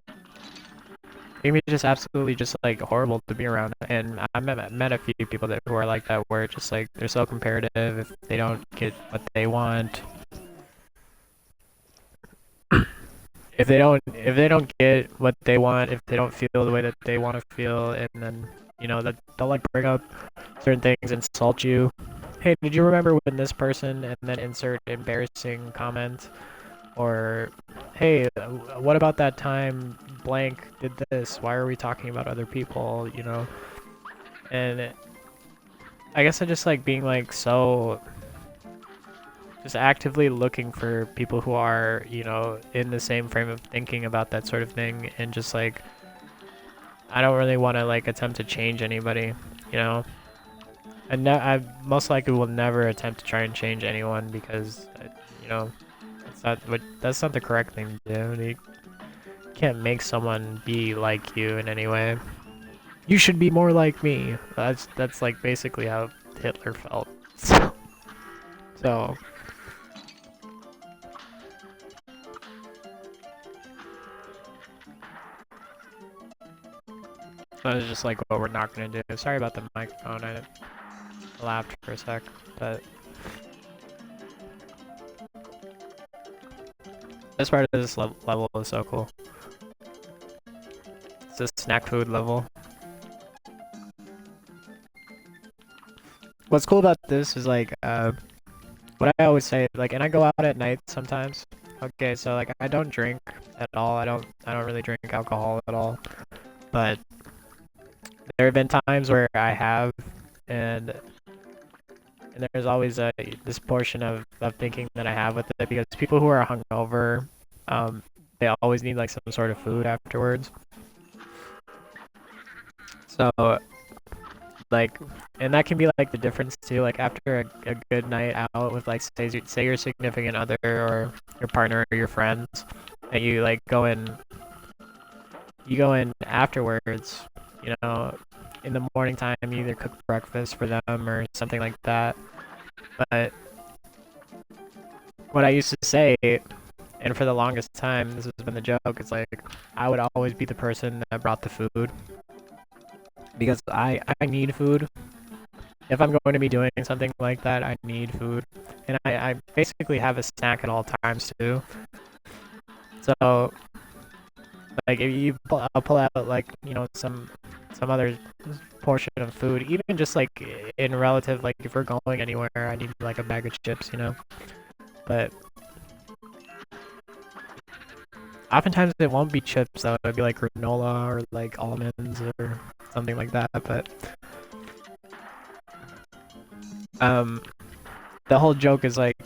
Speaker 2: It can be just absolutely just like horrible to be around, and I met a few people who are like that, where it's just like they're so comparative. If they don't get what they want, if they don't get what they want, if they don't feel the way that they want to feel, and then you know that they'll like bring up certain things, insult you. Hey, did you remember when this person, and then insert embarrassing comment, or hey, what about that time blank did this? Why are we talking about other people? You know, and I guess I just like being like so just actively looking for people who are, you know, in the same frame of thinking about that sort of thing, and just like I don't really want to like attempt to change anybody, you know. And I most likely will never attempt to try and change anyone, because you know that's not the correct thing to do. You can't make someone be like you in any way. You should be more like me. That's like basically how Hitler felt. So that was just like what we're not gonna do. Sorry about the microphone. I laughed for a sec, but this part of this level is so cool. It's a snack food level. What's cool about this is like what I always say, like, and I go out at night sometimes. Okay, so like I don't drink at all. I don't really drink alcohol at all. But there have been times where I have, and there's always this portion of thinking that I have with it, because people who are hungover, they always need like some sort of food afterwards. So like, and that can be like the difference too. Like after a good night out with like say your significant other or your partner or your friends, and you like you go in afterwards, you know, in the morning time, you either cook breakfast for them or something like that. But what I used to say, and for the longest time, this has been the joke, it's like I would always be the person that brought the food, because I need food. If I'm going to be doing something like that, I need food. and I basically have a snack at all times too. So like if I'll pull out like some other portion of food, even just like in relative, like if we're going anywhere, I need like a bag of chips, you know. But oftentimes it won't be chips though. It'll be like granola or like almonds or something like that. But the whole joke is like,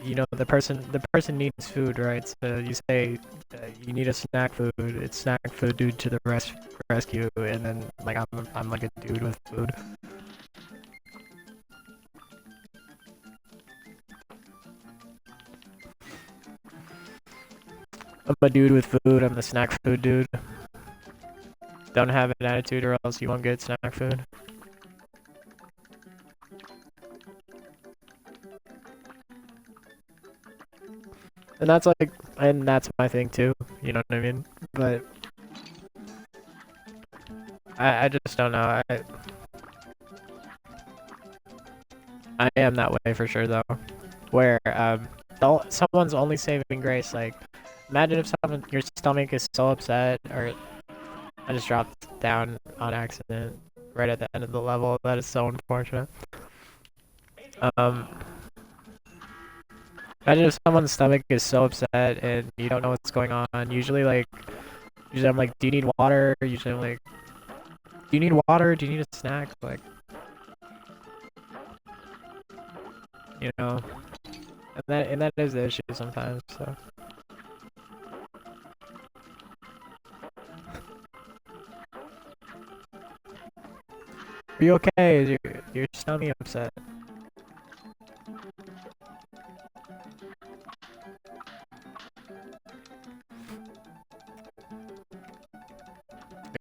Speaker 2: the person needs food, right? So you say you need a snack food. It's snack food dude to the rescue, and then like I'm like a dude with food. I'm a dude with food. I'm the snack food dude. Don't have an attitude, or else you won't get snack food. And that's my thing too. You know what I mean? But I just don't know. I am that way for sure though. Where someone's only saving grace. Like, imagine if your stomach is so upset, or I just dropped down on accident right at the end of the level. That is so unfortunate. Imagine if someone's stomach is so upset and you don't know what's going on. Usually I'm like, do you need water? Usually I'm like, do you need water? Do you need a snack? Like, you know, and that is the issue sometimes. So. Are you okay? Is your stomach upset?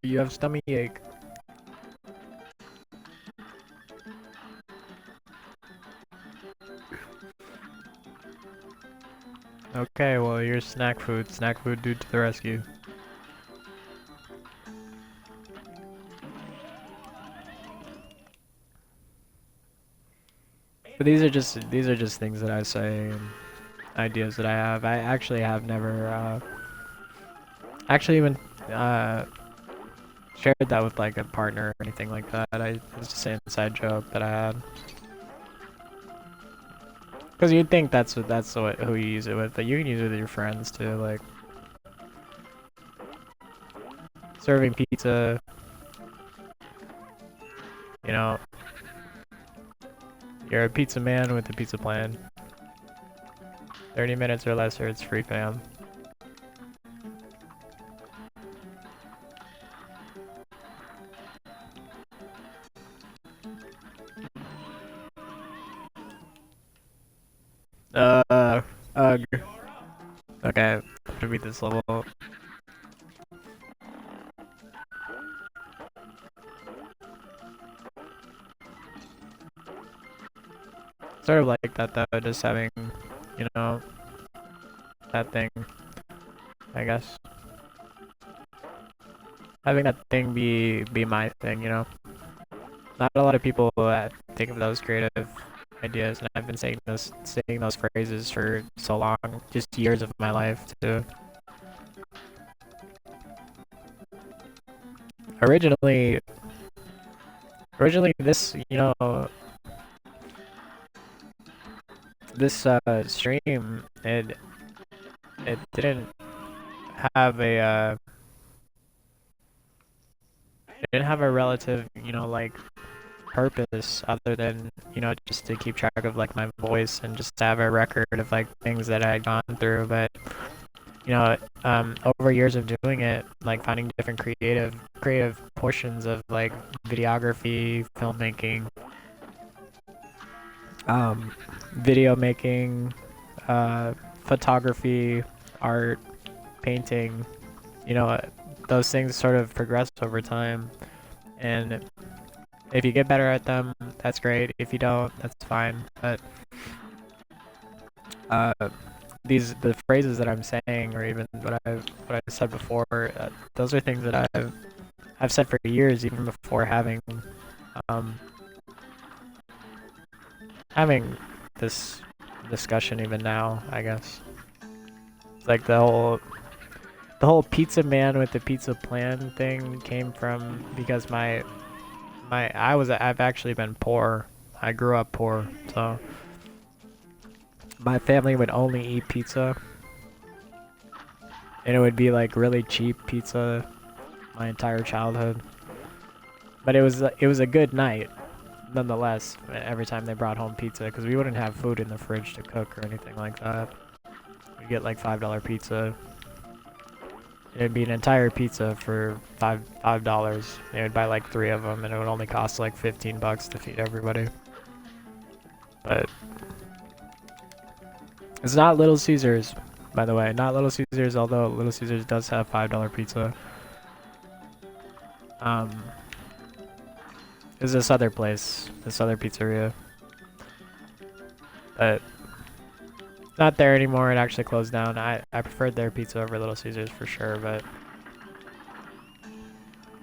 Speaker 2: You have stomach ache. Okay, well, you're snack food dude to the rescue. But these are just things that I say and ideas that I have. I actually have never actually even shared that with like a partner or anything like that. It's just an inside joke that I had. Because you'd think that's who you use it with, but you can use it with your friends too, like serving pizza. You know, you're a pizza man with a pizza plan. 30 minutes or less, or it's free, fam. Ugh. Okay, to beat this level. Sort of like that though, just having, you know, that thing, I guess. Having that thing be my thing, you know. Not a lot of people think of those creative ideas, and I've been saying those phrases for so long, just years of my life too. Originally this, this stream, it didn't have a it didn't have a relative, like purpose other than, just to keep track of like my voice and just to have a record of like things that I had gone through. But over years of doing it, like finding different creative portions of like videography, filmmaking, video making, photography, art, painting, those things sort of progress over time. And if you get better at them, that's great. If you don't, that's fine. But the phrases that I'm saying, or even what I said before, those are things that I've said for years, even before having having this discussion even now, I guess. It's like the whole pizza man with the pizza plan thing came from because I've actually been poor. I grew up poor, so my family would only eat pizza, and it would be like really cheap pizza my entire childhood. But it was a good night, nonetheless. Every time they brought home pizza, because we wouldn't have food in the fridge to cook or anything like that. We'd get like $5 pizza. It'd be an entire pizza for $5. They would buy like 3 of them, and it would only cost like $15 to feed everybody. But it's not Little Caesars, by the way. Not Little Caesars, although Little Caesars does have $5 pizza. There's this other place, this other pizzeria. But not there anymore. It actually closed down. I preferred their pizza over Little Caesars for sure, but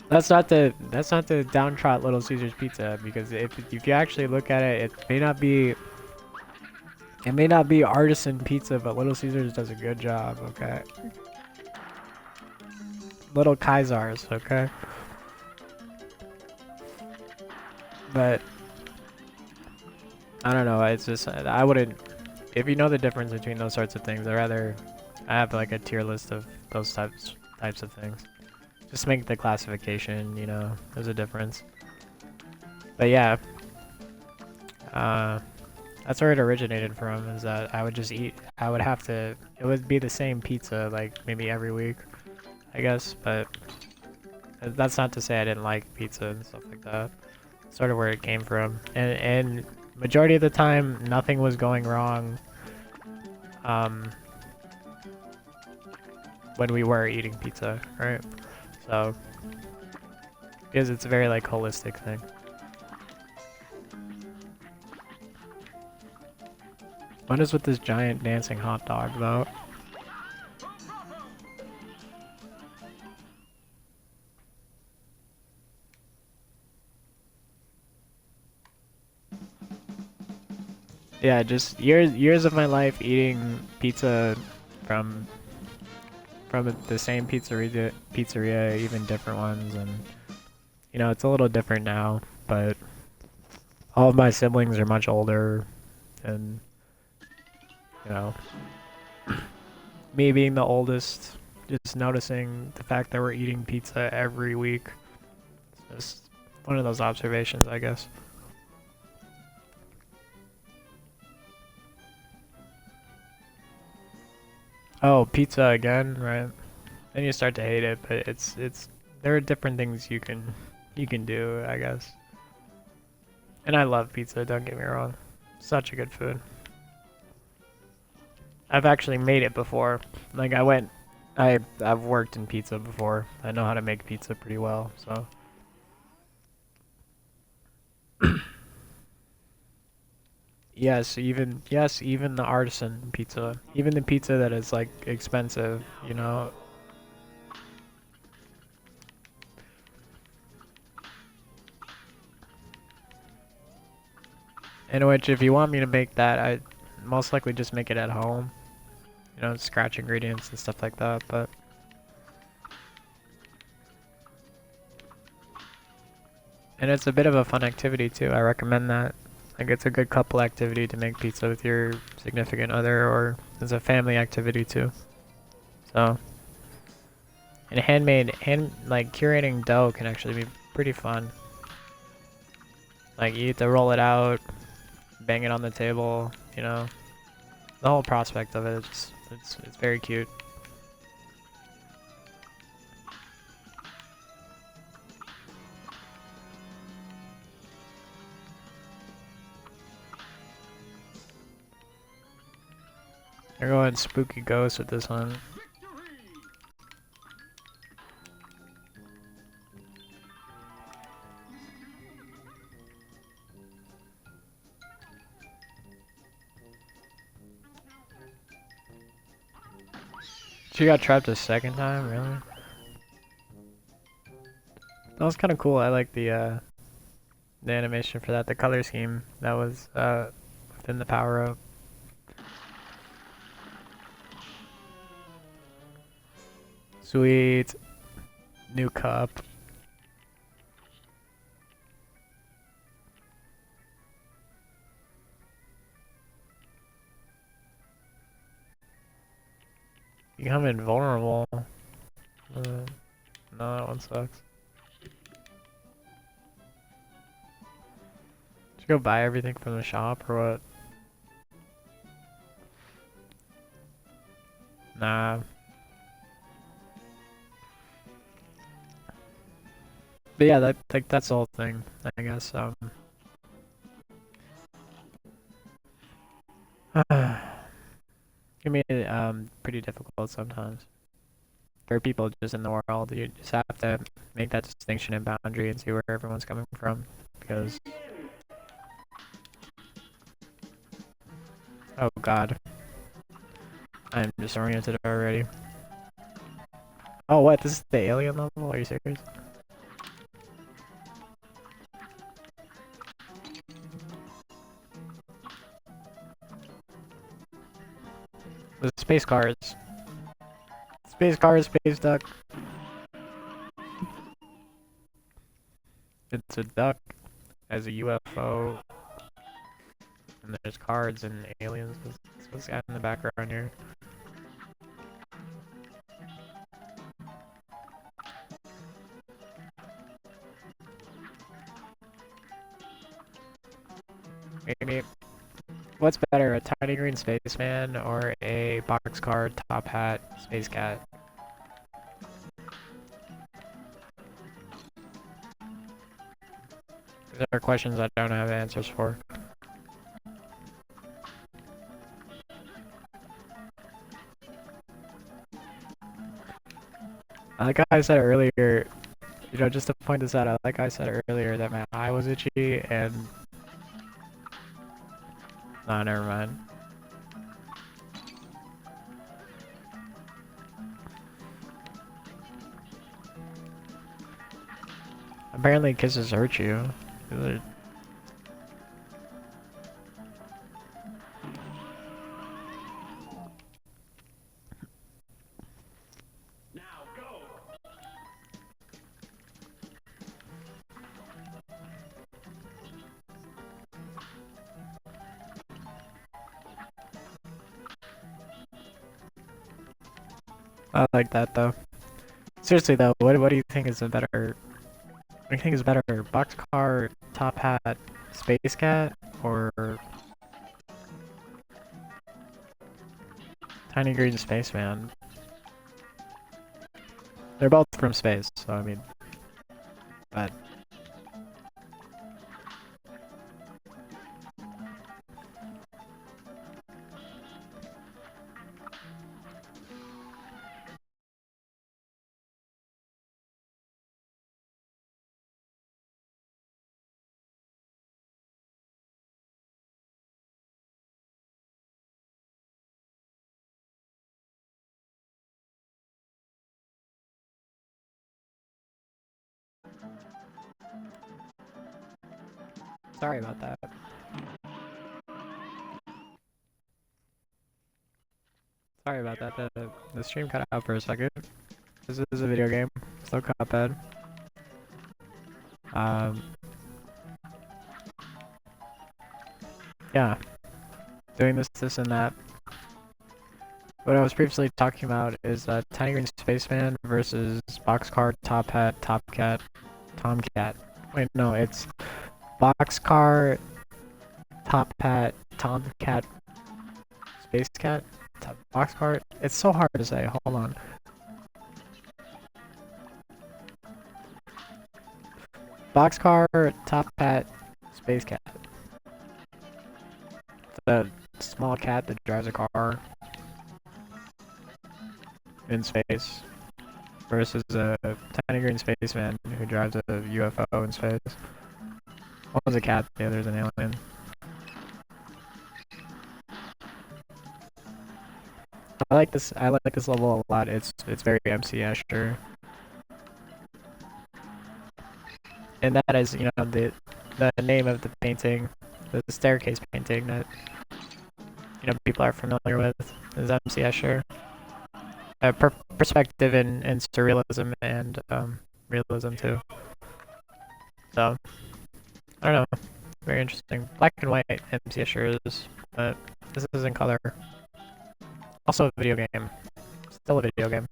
Speaker 2: that's not the downtrot Little Caesars pizza, because if you actually look at it, it may not be artisan pizza, but Little Caesars does a good job. Okay. Little Kaisars, okay. But I don't know. It's just I wouldn't. If you know the difference between those sorts of things, I have like a tier list of those types of things. Just make the classification, you know, there's a difference. But yeah, that's where it originated from, is that I would just eat, it would be the same pizza like maybe every week, I guess, but that's not to say I didn't like pizza and stuff like that. Sort of where it came from. And majority of the time, nothing was going wrong when we were eating pizza, right? So, because it's a very like holistic thing. What is with this giant dancing hot dog though? Yeah, just years of my life eating pizza from the same pizzeria, even different ones, and you know, it's a little different now, but all of my siblings are much older, and you know, me being the oldest, just noticing the fact that we're eating pizza every week. It's just one of those observations, I guess. Oh, pizza again, right? Then you start to hate it, but there are different things you can do, I guess. And I love pizza, don't get me wrong. Such a good food. I've actually made it before. Like I've worked in pizza before. I know how to make pizza pretty well, so. Yes, even the artisan pizza, even the pizza that is like expensive, you know. In which, if you want me to make that, I most likely just make it at home. You know, scratch ingredients and stuff like that, but. And it's a bit of a fun activity too. I recommend that. Like, it's a good couple activity to make pizza with your significant other, or as a family activity too. So, and like curating dough can actually be pretty fun. Like, you get to roll it out, bang it on the table, you know. The whole prospect of it, it's very cute. They're going spooky ghost with this one. She got trapped a second time, really? That was kind of cool. I like the animation for that, the color scheme that was within the power up. Sweet. New cup. Become invulnerable. No, that one sucks. Should go buy everything from the shop or what? Nah. But yeah, that's the whole thing, I guess. Can be pretty difficult sometimes. For people just in the world, you just have to make that distinction and boundary and see where everyone's coming from. Because oh god, I'm disoriented already. Oh what? This is the alien level? Are you serious? The space cars. Space cars, space duck. It's a duck as a UFO. And there's cards and aliens. What's this guy in the background here? Maybe. What's better, a tiny green spaceman or a boxcar top hat space cat? These are questions I don't have answers for. Like I said earlier, you know, just to point this out, like I said earlier that my eye was itchy and... Nah, never mind. Apparently kisses hurt you. I like that though. Seriously though, what do you think is a better? What do you think is better, boxcar, top hat, space cat, or tiny green spaceman? They're both from space, so I mean, but sorry about that. Sorry about that. The stream cut out for a second. This is a video game. Still Cuphead. Yeah. Doing this, and that. What I was previously talking about is Tiny Green Spaceman versus Boxcar, Top Hat, Top Cat, Tomcat. Wait, no, it's Boxcar, Top Hat, Tomcat, Space Cat, Boxcar. It's so hard to say. Hold on. Boxcar, Top Hat, Space Cat. It's a small cat that drives a car in space versus a tiny green spaceman who drives a UFO in space. One's a cat, the other's an alien. I like this level a lot. It's very MC Escher. And that is, you know, the name of the painting, the staircase painting that, you know, people are familiar with is MC Escher. perspective in surrealism and realism too. So I don't know, very interesting. Black and white MC sure is, but this is in color. Also a video game, still a video game.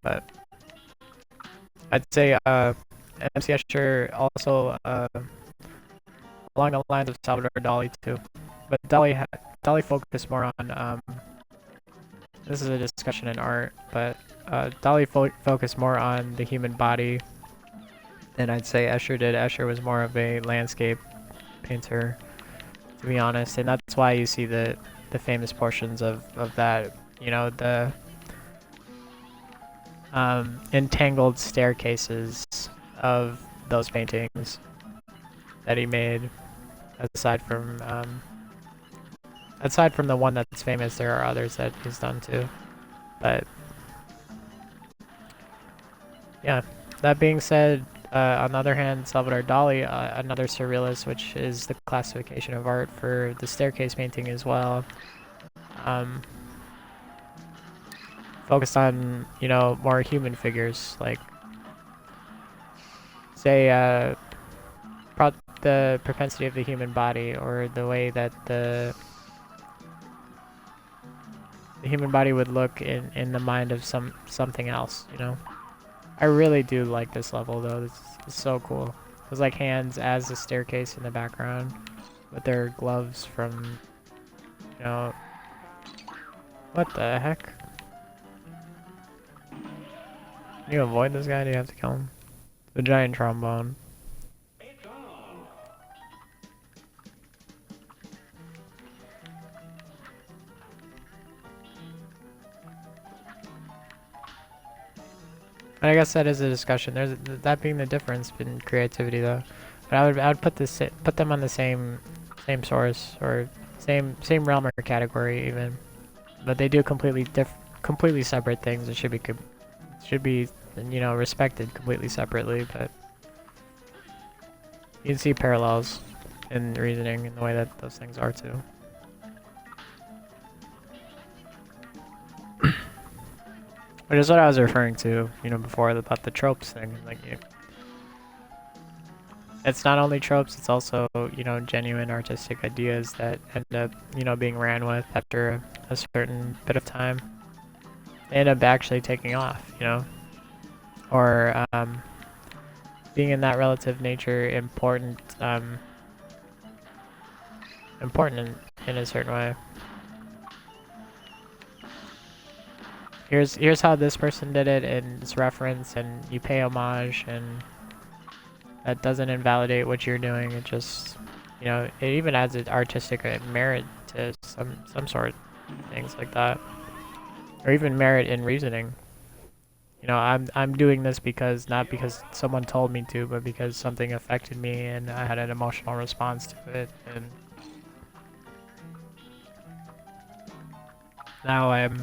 Speaker 2: But I'd say MC Escher also along the lines of Salvador Dali too, but Dali focused more on this is a discussion in art, but Dali focused more on the human body than I'd say Escher did. Escher was more of a landscape painter, to be honest, and that's why you see the famous portions of that, you know, the entangled staircases of those paintings that he made. Aside from the one that's famous, there are others that he's done too. But yeah, that being said, on the other hand, Salvador Dali, another surrealist, which is the classification of art for the staircase painting as well, focused on, you know, more human figures, like say the propensity of the human body, or the way that the human body would look in the mind of something else, you know. I really do like this level though. This is so cool. There's like hands as a staircase in the background with their gloves from, you know, what the heck? Can you avoid this guy? Do you have to kill him? The giant trombone. I guess that is a discussion. There's that being the difference in creativity, though. But I would put them on the same source, or same realm or category even. But they do completely separate things. It should be you know, respected completely separately. But you can see parallels in reasoning in the way that those things are too. Which is what I was referring to, you know, before about the tropes thing. Like, it's not only tropes; it's also, you know, genuine artistic ideas that end up, you know, being ran with after a certain bit of time. They end up actually taking off, you know, or being in that relative nature important, important in a certain way. Here's how this person did it, and it's reference, and you pay homage, and that doesn't invalidate what you're doing. It just, you know, it even adds an artistic merit to some sort, things like that, or even merit in reasoning. You know, I'm doing this because, not because someone told me to, but because something affected me and I had an emotional response to it, and now I'm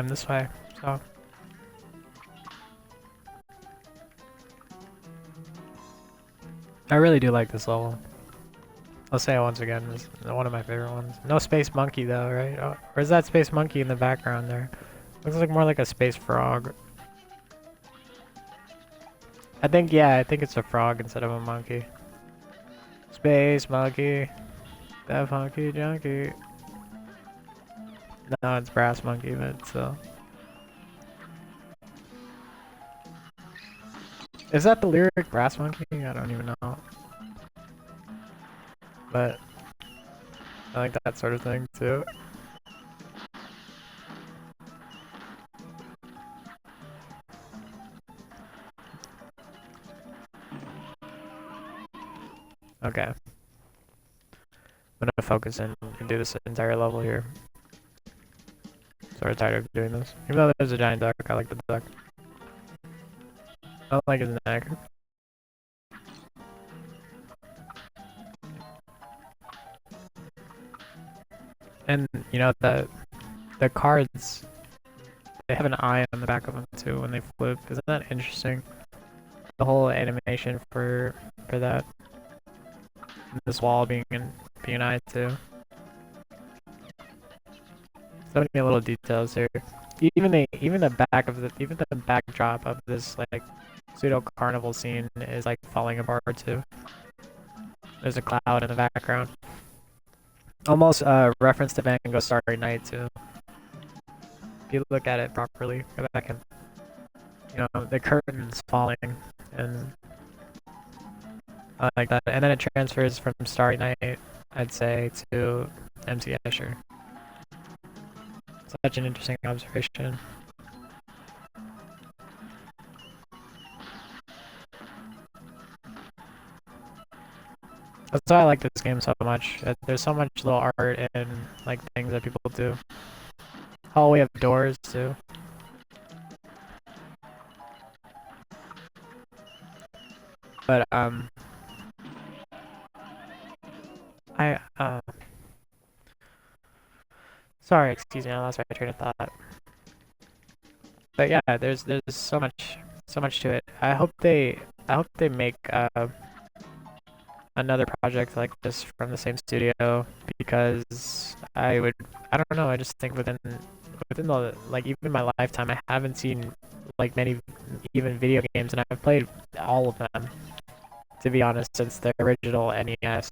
Speaker 2: this way. So I really do like this level. I'll say it once again, it's one of my favorite ones. No space monkey though, right? Oh, or is that space monkey in the background there? Looks like more like a space frog. I think it's a frog instead of a monkey. Space monkey. That funky junkie. No, it's brass monkey, but still. Is that the lyric, brass monkey? I don't even know. But I like that sort of thing too. Okay. I'm gonna focus in and do this entire level here. Sort of tired of doing this. Even though there's a giant duck, I like the duck. I don't like his neck. And you know, the cards, they have an eye on the back of them too when they flip. Isn't that interesting? The whole animation for that. And this wall being an eye too. So many little details here. Even the backdrop of this like pseudo carnival scene is like falling apart too. There's a cloud in the background. Almost reference to Van Gogh's Starry Night too. If you look at it properly, go back and the curtains falling and like that, and then it transfers from Starry Night, I'd say, to MC Escher. Such an interesting observation. That's why I like this game so much. There's so much little art and like things that people do. Hallway of doors too. But sorry, excuse me, I lost my train of thought. But yeah, there's so much to it. I hope they make another project like this from the same studio, because I don't know, I just think within the like even my lifetime I haven't seen like many even video games, and I've played all of them, to be honest, since the original NES.